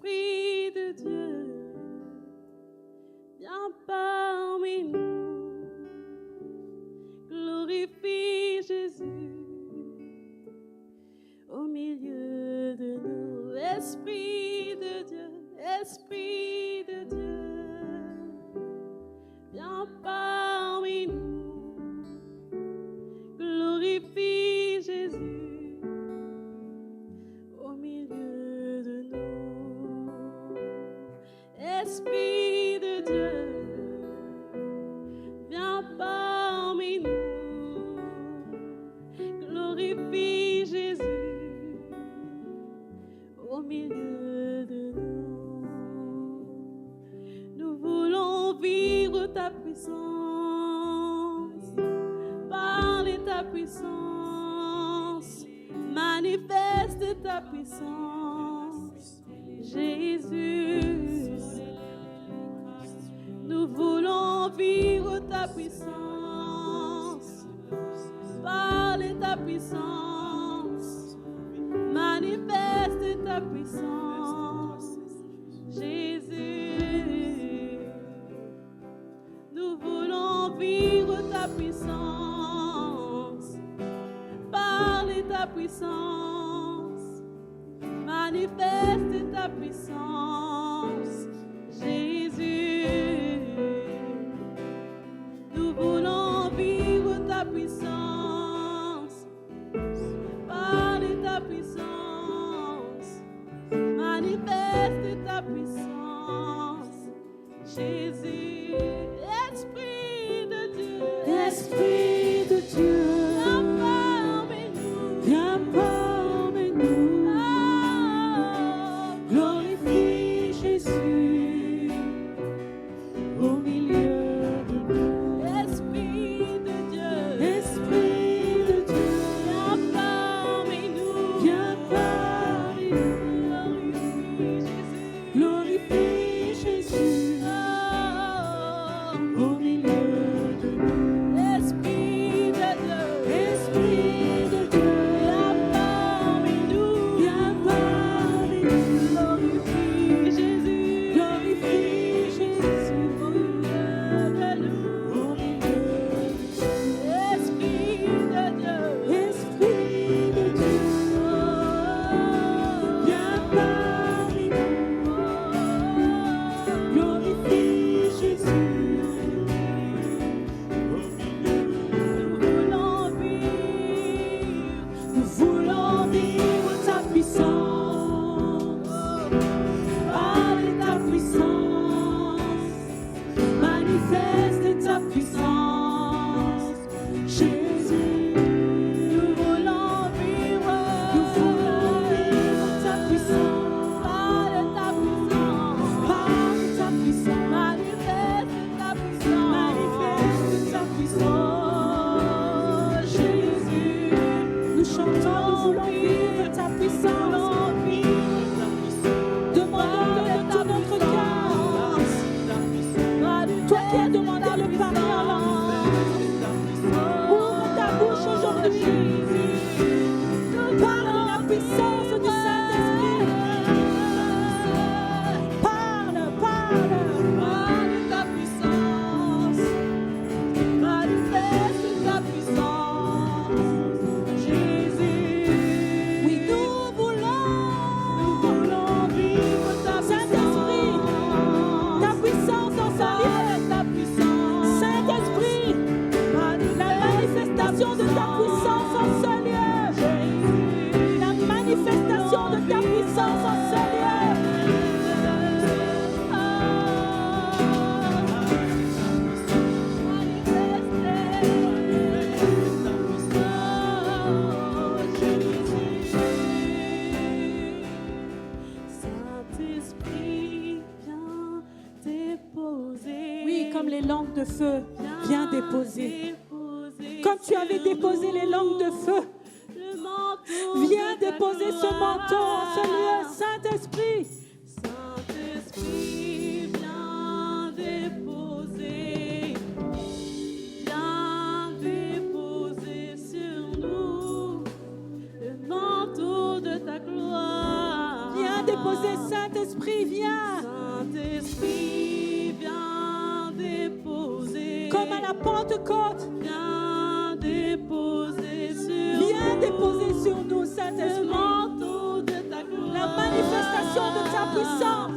Esprit de Dieu, viens parmi nous. Glorifie Jésus au milieu de nous. Esprit de Dieu, Esprit de Dieu, viens parmi nous. Glorifie Jésus au milieu de nous. Esprit de Dieu, viens parmi nous. Glorifie Jésus au milieu de nous. Nous voulons vivre ta puissance, parler ta puissance, manifeste ta puissance, Jésus. Nous voulons vivre ta puissance, parler ta puissance, manifeste ta puissance, Jésus. Nous voulons vivre ta puissance, parler ta puissance, manifeste ta puissance, Jésus. Nous voulons vivre ta puissance, parler ta puissance, manifeste ta puissance, Jésus. Esprit de Dieu, Esprit de Dieu, viens parmi nous. viens parmi nous. Oh, Glorifie Jésus au milieu de nous. Esprit de Dieu, Esprit de Dieu, viens parmi nous. viens parmi nous. Glorifie Jésus. Glorifie Jésus Oh, au milieu de nous. Esprit de Dieu, Esprit de Dieu, viens parmi nous. viens parmi nous. Glorifie Jésus. Glorifie Jésus Au milieu de nous. au milieu de nous. Esprit de Dieu, Esprit de Dieu, viens parmi nous. Glorifie Jésus nous voulons vivre ta puissance, parle ta puissance, manifeste ta puissance, Jésus. Nous voulons vivre ta puissance, par ta puissance, parle ta puissance, manifeste ta puissance, manifeste ta puissance, Jésus. Nous chantons, nous voulons vivre ta puissance. Demandons de tout notre cœur. Toi qui as demandé le parler en langue, ouvre ta bouche aujourd'hui. Parle de la puissance du Saint-Esprit. Parle, parle. ta puissance, manifeste ta puissance, Jésus. Oui, nous voulons vivre ta Saint-Esprit, ta puissance en sa vie. Ta puissance, Saint-Esprit, la manifestation de ta puissance en ce lieu. La manifestation de ta puissance en ce lieu. Saint-Esprit, viens déposer. Oui, comme les langues de feu, viens déposer. Comme tu avais déposé les langues de feu, le manteau, viens déposer ce manteau en ce lieu. Saint-Esprit, Saint-Esprit, viens déposer. Viens déposer sur nous le manteau de ta gloire. viens déposer, Saint-Esprit, viens. Saint-Esprit, viens déposer. Comme à la Pentecôte, Viens déposer sur viens nous déposer sur nous, le Saint-Esprit, manteau de ta gloire. la manifestation de ta puissance.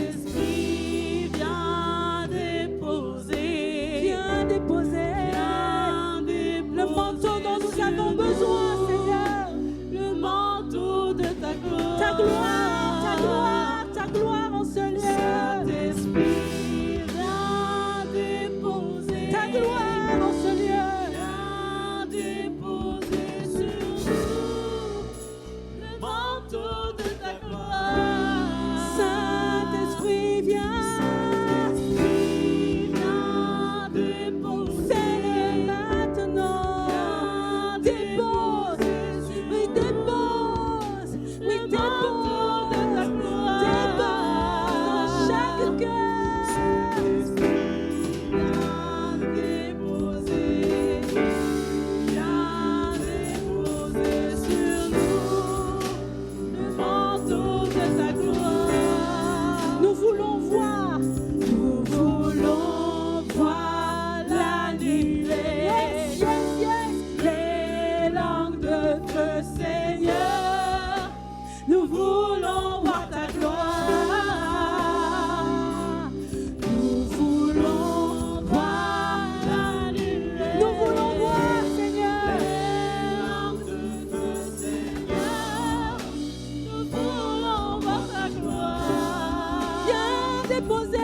Saint-Esprit, viens déposer. Viens déposer Viens déposer le manteau dont nous sur avons nous besoin, Seigneur. le manteau de ta gloire. Ta gloire, ta gloire, ta gloire en ce lieu. Saint-Esprit, viens déposer. Ta gloire en ce lieu. Viens déposer sur nous le manteau de ta gloire. Saint-Esprit, viens. Saint-Esprit, viens déposer. Fais-le maintenant. Dépose. Oui, dépose. Oui, Le manteau dépose. de ta gloire. Dépose dans chaque cœur. Viens déposer. Viens déposer sur nous le manteau de ta gloire. Nous voulons voir. Nous voulons voir la nuée. Yes, yes, yes. Les langues de feu, Seigneur, nous voulons voir ta gloire. Nous voulons voir la nuée. Nous voulons voir, Seigneur. Les langues de feu, Seigneur, nous voulons voir ta gloire. Viens déposer.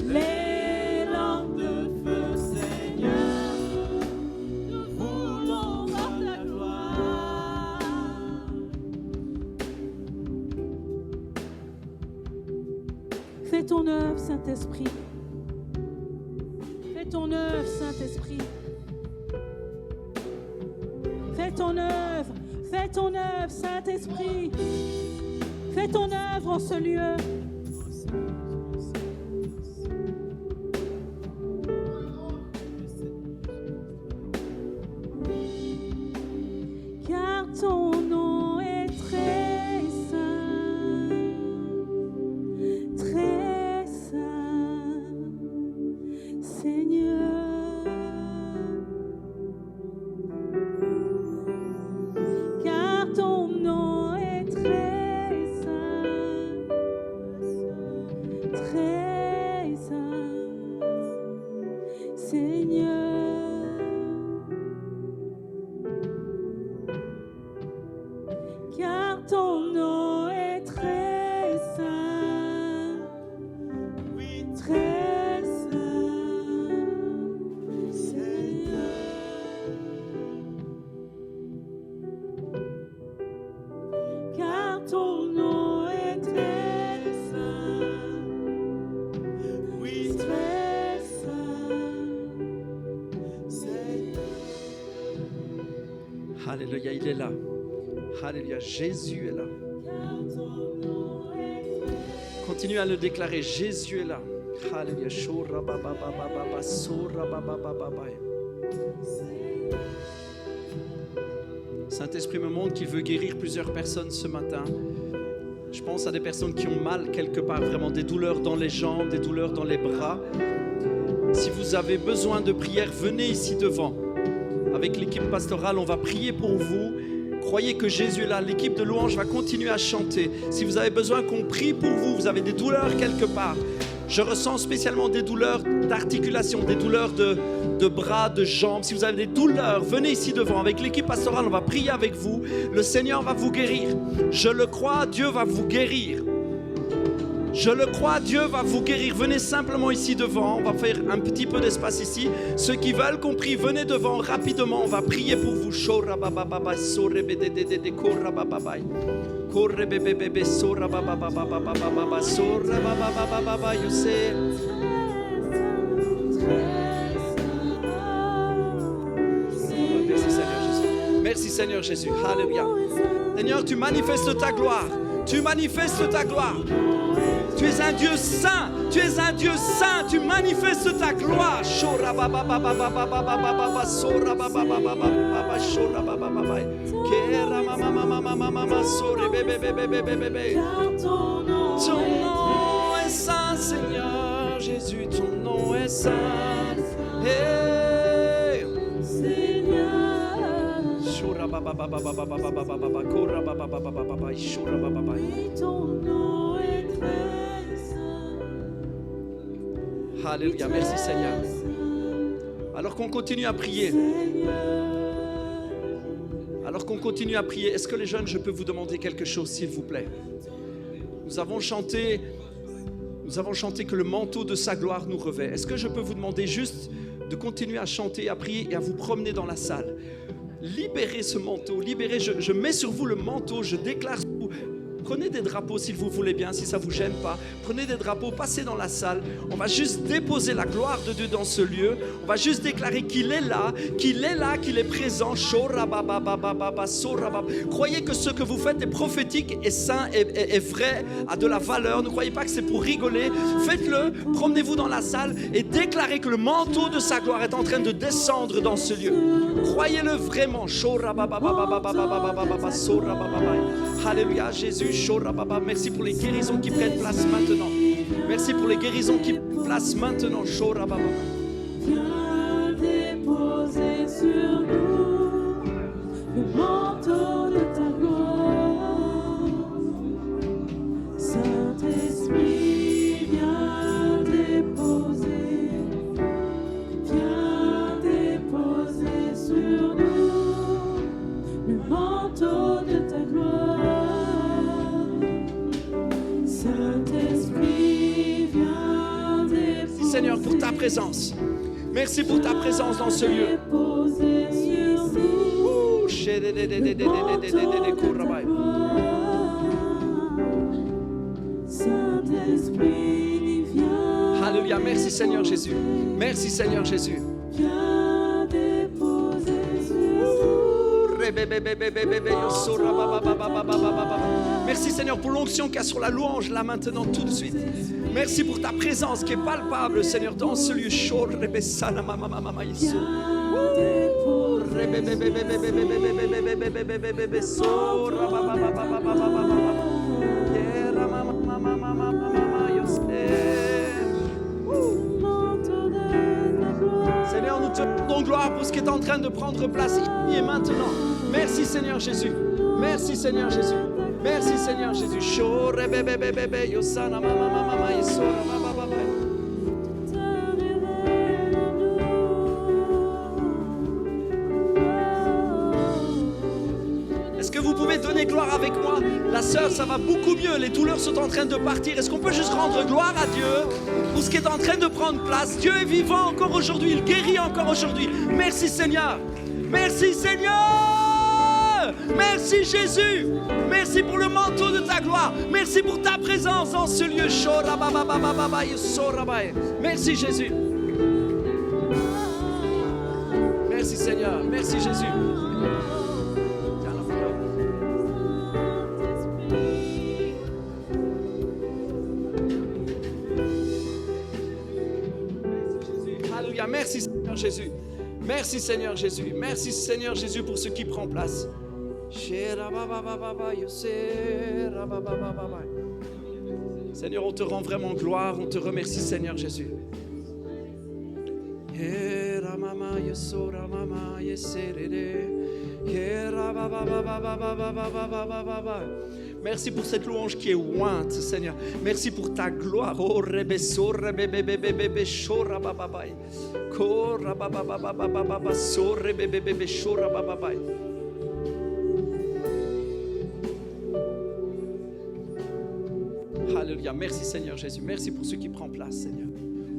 Les langues de feu, Seigneur, nous voulons voir ta gloire. Fais ton œuvre, Saint-Esprit. Fais ton œuvre, Saint-Esprit. Fais ton œuvre. Fais ton œuvre, Saint-Esprit. Fais ton œuvre en ce lieu. Car ton nom est très saint, Seigneur. Car ton nom est très saint, Seigneur. Car ton nom est très saint, très saint, Seigneur. Car ton nom est très saint, très saint, Seigneur. Alléluia, il est là. Alléluia, Jésus est là. Continue à le déclarer, Jésus est là. Alléluia. Shora ba ba ba ba ba ba, sora ba ba ba ba ba. Saint-Esprit me montre qu'il veut guérir plusieurs personnes ce matin. Je pense à des personnes qui ont mal quelque part, vraiment des douleurs dans les jambes, des douleurs dans les bras. Si vous avez besoin de prière, venez ici devant. Avec l'équipe pastorale, on va prier pour vous. Croyez que Jésus est là. L'équipe de louange va continuer à chanter. Si vous avez besoin qu'on prie pour vous, vous avez des douleurs quelque part. Je ressens spécialement des douleurs d'articulation, des douleurs de bras, de jambes. Si vous avez des douleurs, venez ici devant. Avec l'équipe pastorale, on va prier avec vous. Le Seigneur va vous guérir. Je le crois, Dieu va vous guérir. Je le crois, Dieu va vous guérir. Venez simplement ici devant. On va faire un petit peu d'espace ici. Ceux qui veulent qu'on prie, venez devant rapidement. On va prier pour vous. Merci Seigneur Jésus. Alléluia. Seigneur, tu manifestes ta gloire. Tu manifestes ta gloire. Tu es un Dieu saint. Tu es un Dieu saint. Tu manifestes ta gloire. shora baba baba. Kera mama mama mama mama sore bebe bebe bebe bebe. Ton nom est saint, Seigneur Jésus, ton nom est saint. Hey. Shora baba baba baba baba baba baba kora baba baba baba baba shora baba baba. Ton nom est très saint. Alléluia, merci Seigneur. Alors qu'on continue à prier. Alors qu'on continue à prier, est-ce que les jeunes, je peux vous demander quelque chose, s'il vous plaît? Nous avons chanté que le manteau de sa gloire nous revêt. Est-ce que je peux vous demander juste de continuer à chanter, à prier et à vous promener dans la salle? Libérez ce manteau, libérez, je mets sur vous le manteau, je déclare sur vous. Prenez des drapeaux si vous voulez bien, si ça ne vous gêne pas. Prenez des drapeaux, passez dans la salle. On va juste déposer la gloire de Dieu dans ce lieu. On va juste déclarer qu'il est là, qu'il est présent. Croyez que ce que vous faites est prophétique, est saint, est vrai, a de la valeur. Ne croyez pas que c'est pour rigoler. Faites-le, promenez-vous dans la salle et déclarez que le manteau de sa gloire est en train de descendre dans ce lieu. Croyez-le vraiment. Alléluia, Jésus. Merci pour les guérisons qui prennent place maintenant. Merci pour les guérisons qui prennent place maintenant. Viens déposer sur nous le manteau de ta gloire. Saint-Esprit, viens déposer sur nous le manteau de ta gloire. Saint-Esprit, viens déposer. Seigneur, pour ta présence. Merci pour ta présence dans ce lieu. Saint-Esprit, viens. Alléluia, merci Seigneur Jésus. Merci Seigneur Jésus. Viens déposer Merci Seigneur pour l'onction qu'il y a sur la louange là maintenant tout de suite. Merci pour ta présence qui est palpable Seigneur dans ce lieu. Seigneur, nous te rendons gloire pour ce qui est en train de prendre place ici et maintenant. Merci Seigneur Jésus. Merci Seigneur Jésus. Merci Seigneur Jésus. Est-ce que vous pouvez donner gloire avec moi? La sœur, ça va beaucoup mieux. Les douleurs sont en train de partir. Est-ce qu'on peut juste rendre gloire à Dieu pour ce qui est en train de prendre place? Dieu est vivant encore aujourd'hui. Il guérit encore aujourd'hui. Merci Seigneur. Merci Seigneur. Merci Jésus. Merci pour le manteau de ta gloire. Merci pour ta présence dans ce lieu. Merci Jésus. Merci Seigneur. Merci Jésus. Alléluia. Merci Seigneur Jésus. Merci Seigneur Jésus. Merci Seigneur Jésus pour ce qui prend place. Seigneur, on te rend vraiment gloire, on te remercie Seigneur Jésus. Merci pour cette louange qui est ointe, Seigneur. Merci pour ta gloire. Oh, Alléluia. Merci Seigneur Jésus. Merci pour ce qui prend place, Seigneur.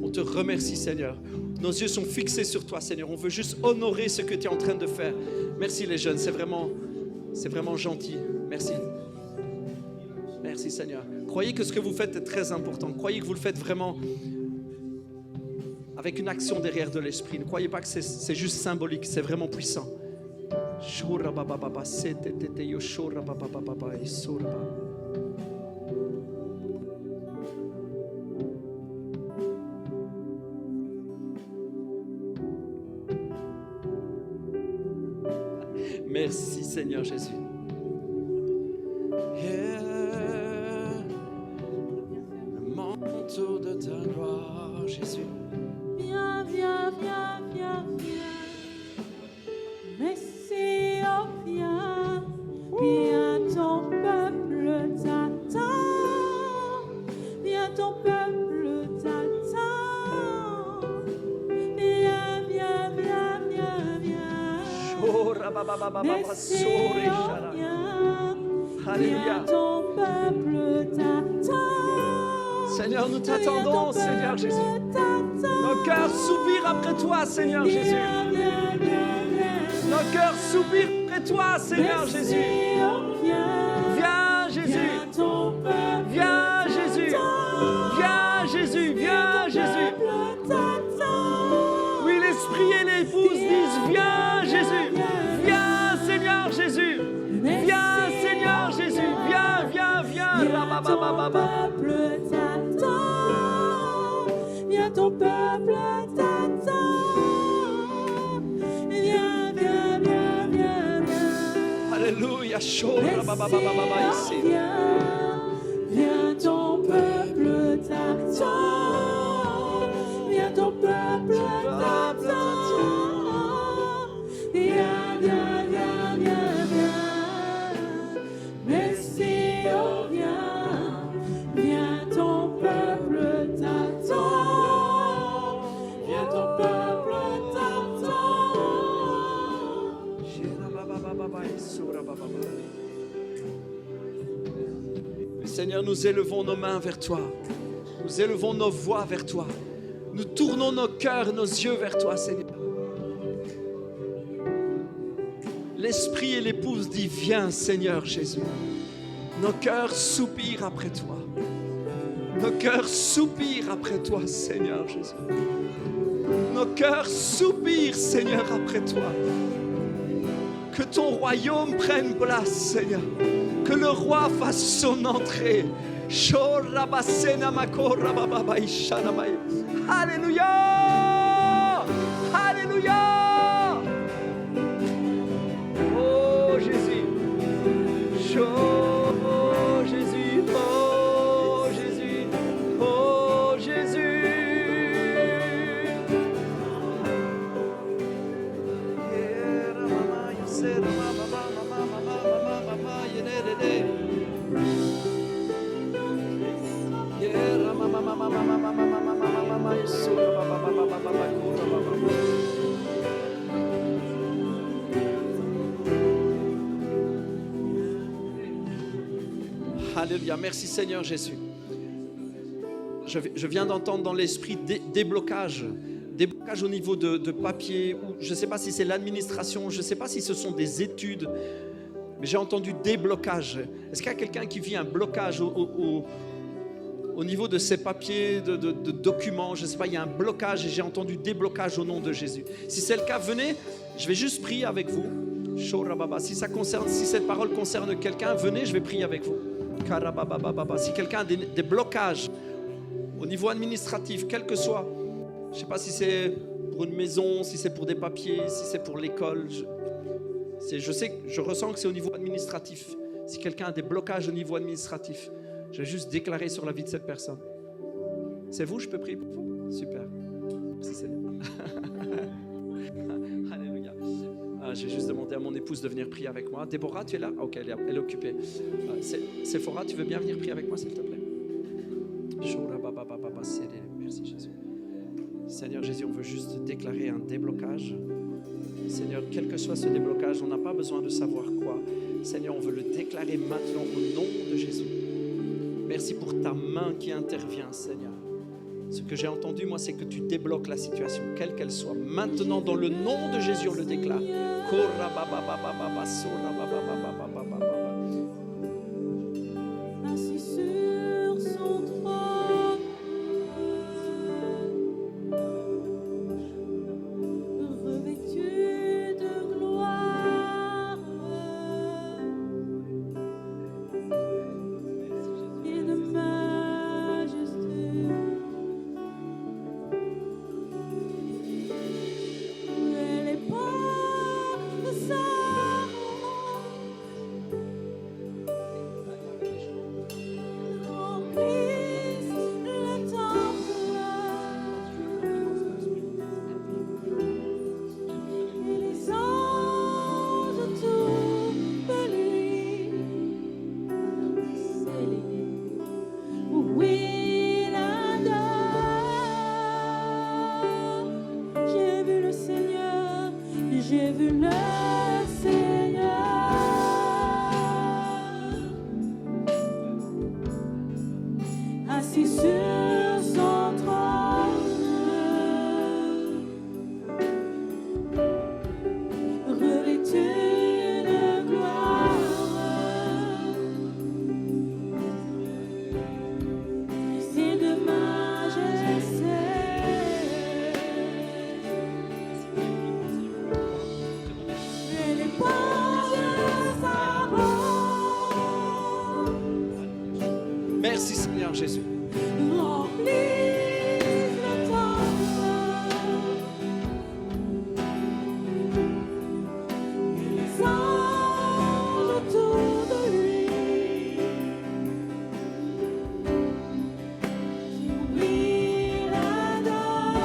On te remercie, Seigneur. Nos yeux sont fixés sur toi, Seigneur. On veut juste honorer ce que tu es en train de faire. Merci les jeunes, c'est vraiment gentil. Merci. Merci Seigneur. Croyez que ce que vous faites est très important. Croyez que vous le faites vraiment avec une action derrière de l'esprit. Ne croyez pas que c'est juste symbolique, c'est vraiment puissant. Merci Seigneur Jésus. Le manteau de ta gloire, Jésus. Viens, viens, viens, viens, viens. Messie, oh viens. Viens, ton peuple t'attend. Viens, ton peuple t'attend. Viens, viens, viens, viens, viens. Messie, oh viens. Alléluia. Viens, ton peuple t'attend. Seigneur, nous t'attendons, Seigneur Jésus. Nos cœurs soupirent après toi, Seigneur Jésus. Nos cœurs soupirent après toi, Seigneur Jésus. Viens, Jésus. Viens, Jésus. Viens, Jésus. Viens, Jésus. Oui, l'Esprit et l'épouse disent, viens, Jésus. Viens, Seigneur Jésus. Viens, Seigneur Jésus. Viens, viens, viens. Viens, ton peuple t'attend. Viens, viens, viens, viens, viens. Alléluia. Viens, viens, ton peuple t'attend. Viens, ton peuple t'attend. Viens, viens, viens, viens, viens. Messie, oh viens. Viens, ton peuple t'attend. Viens, ton peuple Seigneur, nous élevons nos mains vers toi. Nous élevons nos voix vers toi. Nous tournons nos cœurs et nos yeux vers toi, Seigneur. L'Esprit et l'épouse disent, viens, Seigneur Jésus. Nos cœurs soupirent après toi. Nos cœurs soupirent après toi, Seigneur Jésus. Nos cœurs soupirent, Seigneur, après toi. Que ton royaume prenne place, Seigneur. Que le roi fasse son entrée. Alléluia! Alléluia! Oh Jésus! Oh Jésus! Oh Jésus! Oh Jésus! Alléluia, merci Seigneur Jésus. Je viens d'entendre dans l'esprit déblocage au niveau de papier, ou je ne sais pas si c'est l'administration, je ne sais pas si ce sont des études, mais j'ai entendu déblocage. Est-ce qu'il y a quelqu'un qui vit un blocage au niveau de ses papiers, de documents, je ne sais pas, il y a un blocage et j'ai entendu déblocage au nom de Jésus. Si c'est le cas, venez, je vais juste prier avec vous. Si cette parole concerne quelqu'un, venez, je vais prier avec vous. Si quelqu'un a des blocages au niveau administratif, quel que soit, je ne sais pas si c'est pour une maison, si c'est pour des papiers, si c'est pour l'école, je ressens que c'est au niveau administratif. Si quelqu'un a des blocages au niveau administratif, je vais juste déclarer sur la vie de cette personne. C'est vous, je peux prier pour vous? Super. Merci Seigneur. Alléluia. Je vais juste demander à mon épouse de venir prier avec moi. Déborah, tu es là? Ok, elle est occupée. Sephora, tu veux bien venir prier avec moi, s'il te plaît? Merci Jésus. Seigneur Jésus, on veut juste déclarer un déblocage. Seigneur, quel que soit ce déblocage, on n'a pas besoin de savoir quoi. Seigneur, on veut le déclarer maintenant au nom de Jésus. Merci pour ta main qui intervient, Seigneur. Ce que j'ai entendu, moi, c'est que tu débloques la situation, quelle qu'elle soit. Maintenant, dans le nom de Jésus, on le déclare. assis sur son trône, revêtu de gloire et de majesté. Elle est porte de sa Seigneur Jésus. Remplisse le temple. Les anges autour de lui. Lui l'adore.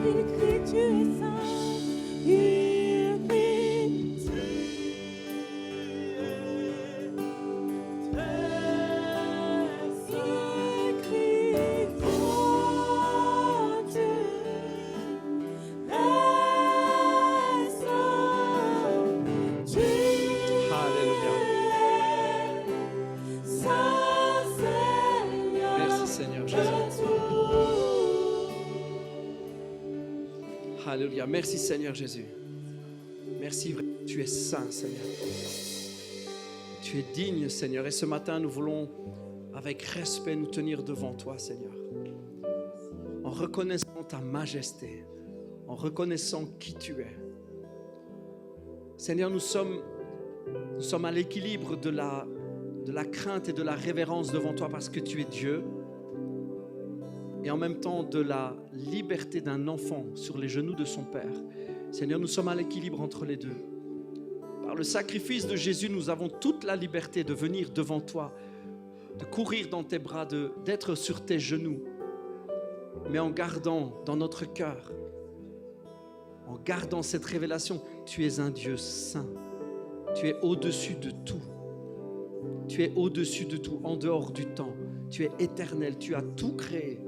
Il crie, tu es Alléluia. Merci Seigneur Jésus. Merci, tu es saint Seigneur. Tu es digne Seigneur. Et ce matin, nous voulons avec respect nous tenir devant toi Seigneur. En reconnaissant ta majesté, en reconnaissant qui tu es. Seigneur, nous sommes à l'équilibre de la crainte et de la révérence devant toi parce que tu es Dieu. Et en même temps de la liberté d'un enfant sur les genoux de son Père. Seigneur, nous sommes à l'équilibre entre les deux. Par le sacrifice de Jésus, nous avons toute la liberté de venir devant toi, de courir dans tes bras, d'être sur tes genoux, mais en gardant dans notre cœur, en gardant cette révélation, tu es un Dieu saint, tu es au-dessus de tout, tu es au-dessus de tout, en dehors du temps, tu es éternel, tu as tout créé.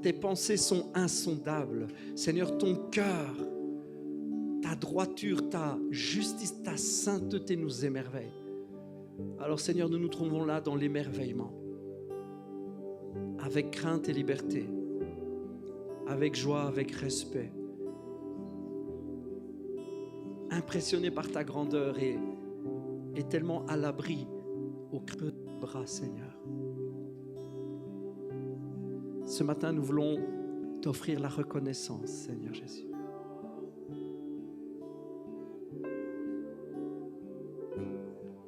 Tes pensées sont insondables. Seigneur, ton cœur, ta droiture, ta justice, ta sainteté nous émerveille. Alors Seigneur, nous nous trouvons là dans l'émerveillement, avec crainte et liberté, avec joie, avec respect, impressionnés par ta grandeur et tellement à l'abri au creux de tes bras, Seigneur. Ce matin, nous voulons t'offrir la reconnaissance, Seigneur Jésus.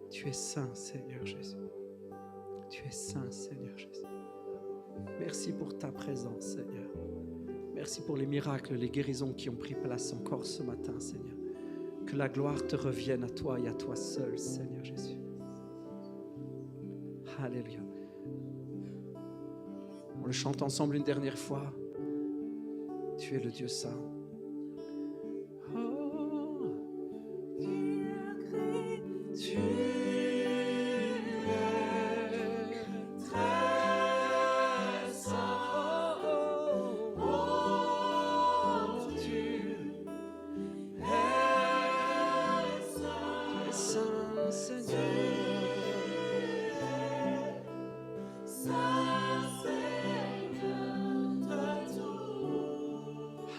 Tu es saint, Seigneur Jésus. Tu es saint, Seigneur Jésus. Merci pour ta présence, Seigneur. Merci pour les miracles, les guérisons qui ont pris place encore ce matin, Seigneur. Que la gloire te revienne à toi et à toi seul, Seigneur Jésus. Alléluia. On le chante ensemble une dernière fois. Tu es le Dieu saint. Oh, tu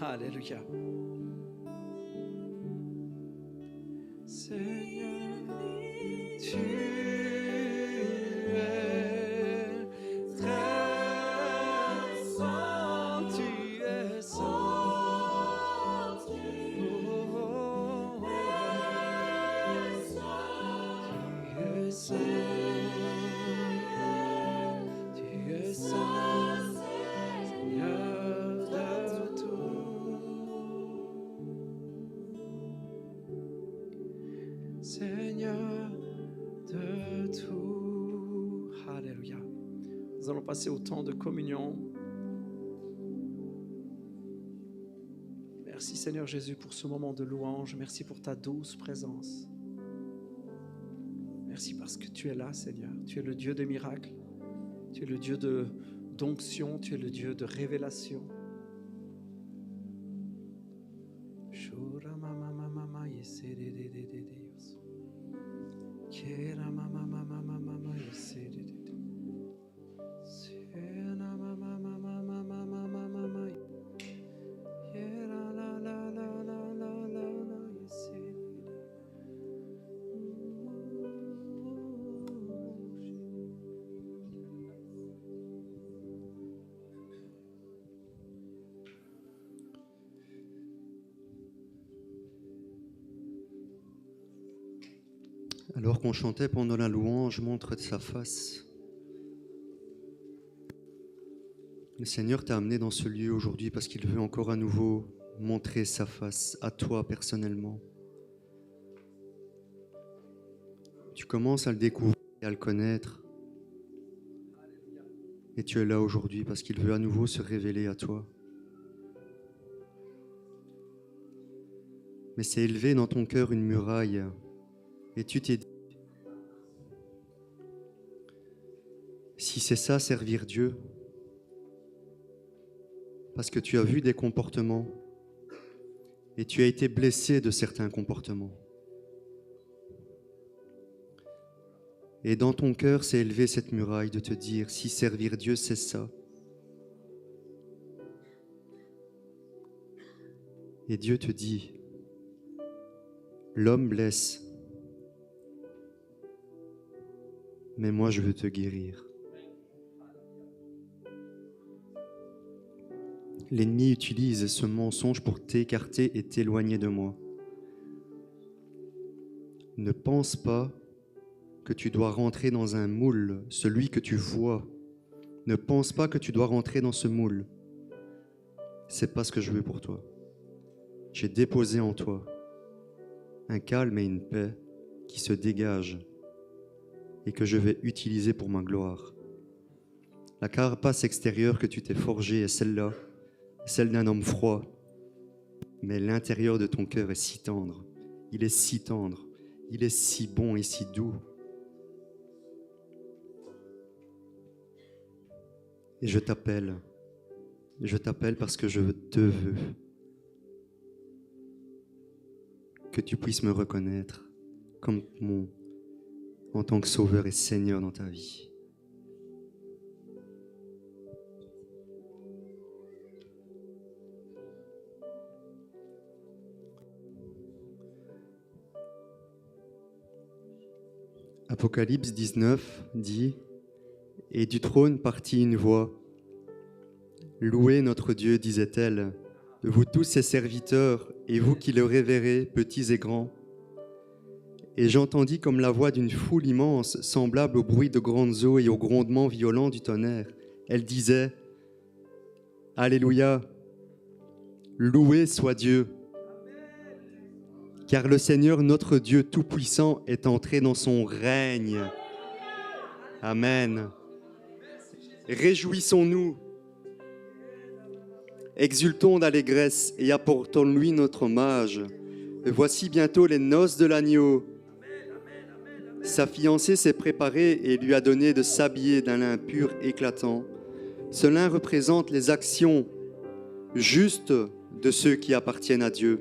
Alléluia. Seigneur, tu es très saint, tu es saint. Tu es saint. Tu es saint, Seigneur de tout. Seigneur, Nous allons passer au temps de communion. Merci Seigneur Jésus pour ce moment de louange. Merci pour ta douce présence. Merci parce que tu es là, Seigneur. Tu es le Dieu des miracles. Tu es le Dieu d'onction. Tu es le Dieu de révélation. Alors qu'on chantait pendant la louange, montre sa face. Le Seigneur t'a amené dans ce lieu aujourd'hui parce qu'il veut encore à nouveau montrer sa face à toi personnellement. Tu commences à le découvrir et à le connaître. Et tu es là aujourd'hui parce qu'il veut à nouveau se révéler à toi. Mais c'est élevé dans ton cœur une muraille. Et tu t'es dit, si c'est ça, servir Dieu, parce que tu as vu des comportements et tu as été blessé de certains comportements. Et dans ton cœur s'est élevée cette muraille de te dire, si servir Dieu, c'est ça. Et Dieu te dit, l'homme blesse, mais moi je veux te guérir. L'ennemi utilise ce mensonge pour t'écarter et t'éloigner de moi. Ne pense pas que tu dois rentrer dans un moule, celui que tu vois. Ne pense pas que tu dois rentrer dans ce moule. C'est pas ce que je veux pour toi. J'ai déposé en toi un calme et une paix qui se dégagent et que je vais utiliser pour ma gloire. La carapace extérieure que tu t'es forgée est celle-là, celle d'un homme froid. Mais l'intérieur de ton cœur est si tendre. Il est si tendre. Il est si bon et si doux. Et je t'appelle. Je t'appelle parce que je te veux. Que tu puisses me reconnaître comme en tant que Sauveur et Seigneur dans ta vie. Apocalypse 19 dit « Et du trône partit une voix. Louez notre Dieu, disait-elle, vous tous ses serviteurs, et vous qui le révérez, petits et grands. Et j'entendis comme la voix d'une foule immense, semblable au bruit de grandes eaux et au grondement violent du tonnerre. Elle disait, « Alléluia, loué soit Dieu, car le Seigneur notre Dieu Tout-Puissant est entré dans son règne. » Amen. Réjouissons-nous, exultons d'allégresse et apportons-lui notre hommage. Voici bientôt les noces de l'agneau. Sa fiancée s'est préparée et lui a donné de s'habiller d'un lin pur éclatant. Ce lin représente les actions justes de ceux qui appartiennent à Dieu.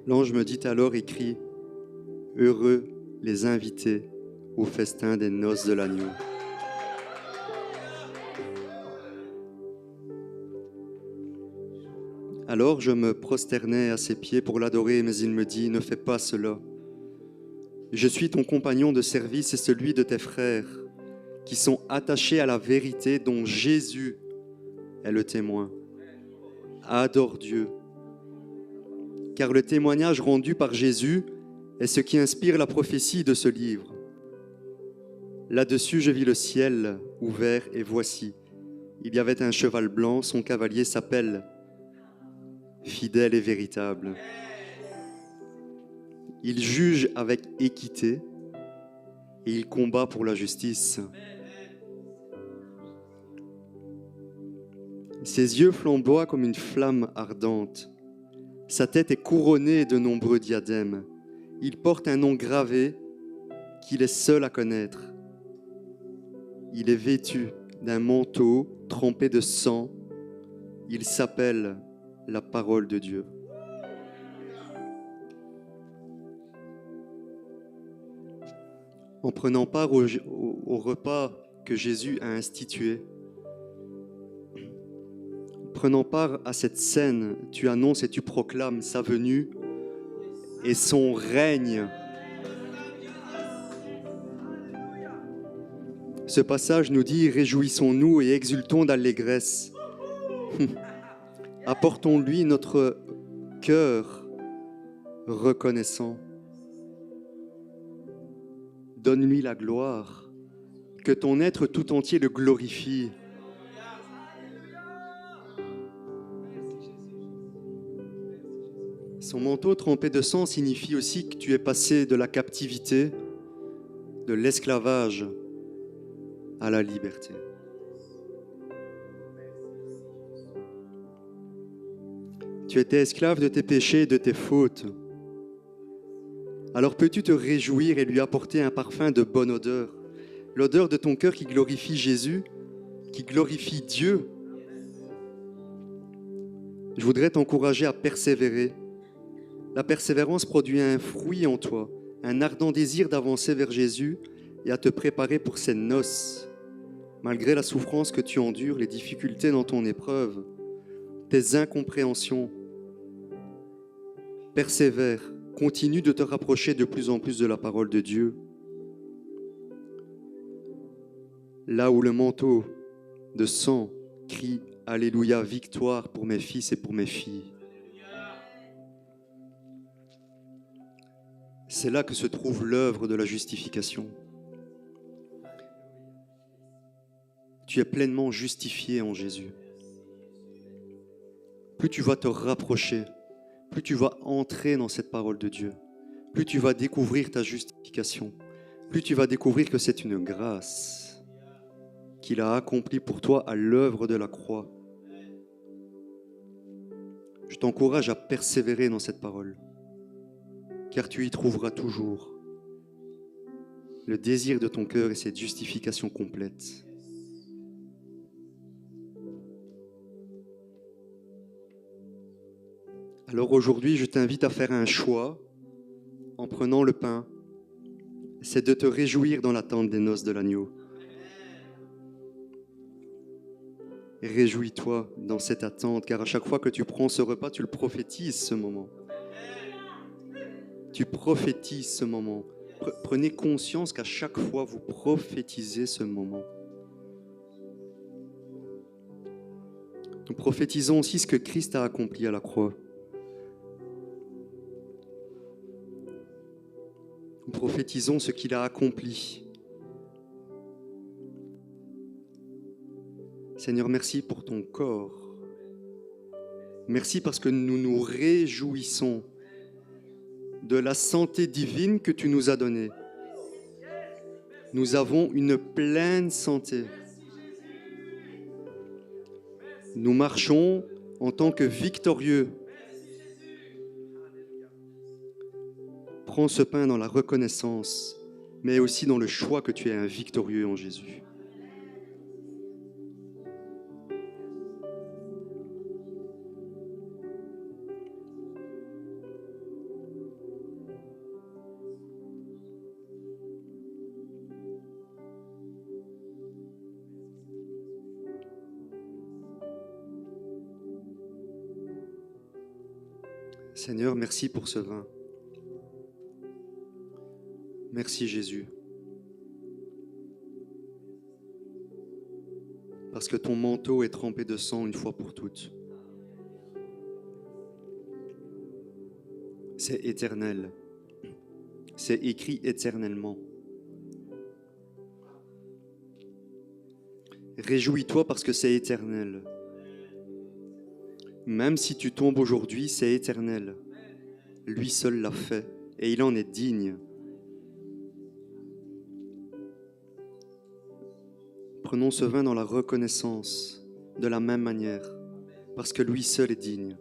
L'ange me dit alors, écrit, « Heureux les invités au festin des noces de l'agneau. » Alors je me prosternai à ses pieds pour l'adorer, mais il me dit, « Ne fais pas cela. Je suis ton compagnon de service et celui de tes frères, qui sont attachés à la vérité dont Jésus est le témoin. Adore Dieu. Car le témoignage rendu par Jésus est ce qui inspire la prophétie de ce livre. Là-dessus, je vis le ciel ouvert et voici, il y avait un cheval blanc, son cavalier s'appelle Fidèle et véritable. Il juge avec équité, et il combat pour la justice. Ses yeux flamboient comme une flamme ardente. Sa tête est couronnée de nombreux diadèmes. Il porte un nom gravé qu'il est seul à connaître. Il est vêtu d'un manteau trempé de sang. Il s'appelle la parole de Dieu. En prenant part au repas que Jésus a institué, prenant part à cette scène, tu annonces et tu proclames sa venue et son règne. Ce passage nous dit « Réjouissons-nous et exultons d'allégresse. Apportons-lui notre cœur reconnaissant. Donne-lui la gloire, que ton être tout entier le glorifie. » Son manteau trempé de sang signifie aussi que tu es passé de la captivité, de l'esclavage à la liberté. Tu étais esclave de tes péchés et de tes fautes. Alors peux-tu te réjouir et lui apporter un parfum de bonne odeur, l'odeur de ton cœur qui glorifie Jésus, qui glorifie Dieu. Je voudrais t'encourager à persévérer. La persévérance produit un fruit en toi, un ardent désir d'avancer vers Jésus et à te préparer pour ses noces. Malgré la souffrance que tu endures, les difficultés dans ton épreuve, tes incompréhensions, persévère, continue de te rapprocher de plus en plus de la parole de Dieu. Là où le manteau de sang crie « Alléluia, victoire pour mes fils et pour mes filles », c'est là que se trouve l'œuvre de la justification. Tu es pleinement justifié en Jésus. Plus tu vas te rapprocher, plus tu vas entrer dans cette parole de Dieu, plus tu vas découvrir ta justification, plus tu vas découvrir que c'est une grâce qu'il a accomplie pour toi à l'œuvre de la croix. Je t'encourage à persévérer dans cette parole, car tu y trouveras toujours le désir de ton cœur et cette justification complète. Alors aujourd'hui, je t'invite à faire un choix en prenant le pain. C'est de te réjouir dans l'attente des noces de l'agneau. Réjouis-toi dans cette attente, car à chaque fois que tu prends ce repas, tu le prophétises ce moment. Tu prophétises ce moment. Prenez conscience qu'à chaque fois, vous prophétisez ce moment. Nous prophétisons aussi ce que Christ a accompli à la croix. Nous prophétisons ce qu'il a accompli. Seigneur, merci pour ton corps. Merci parce que nous nous réjouissons de la santé divine que tu nous as donnée. Nous avons une pleine santé. Nous marchons en tant que victorieux. Prends ce pain dans la reconnaissance, mais aussi dans le choix que tu es un victorieux en Jésus. Seigneur, merci pour ce vin. Merci Jésus. Parce que ton manteau est trempé de sang une fois pour toutes. C'est éternel. C'est écrit éternellement. Réjouis-toi parce que c'est éternel. Même si tu tombes aujourd'hui, c'est éternel. Lui seul l'a fait et il en est digne. Prenons ce vin dans la reconnaissance, de la même manière, parce que lui seul est digne.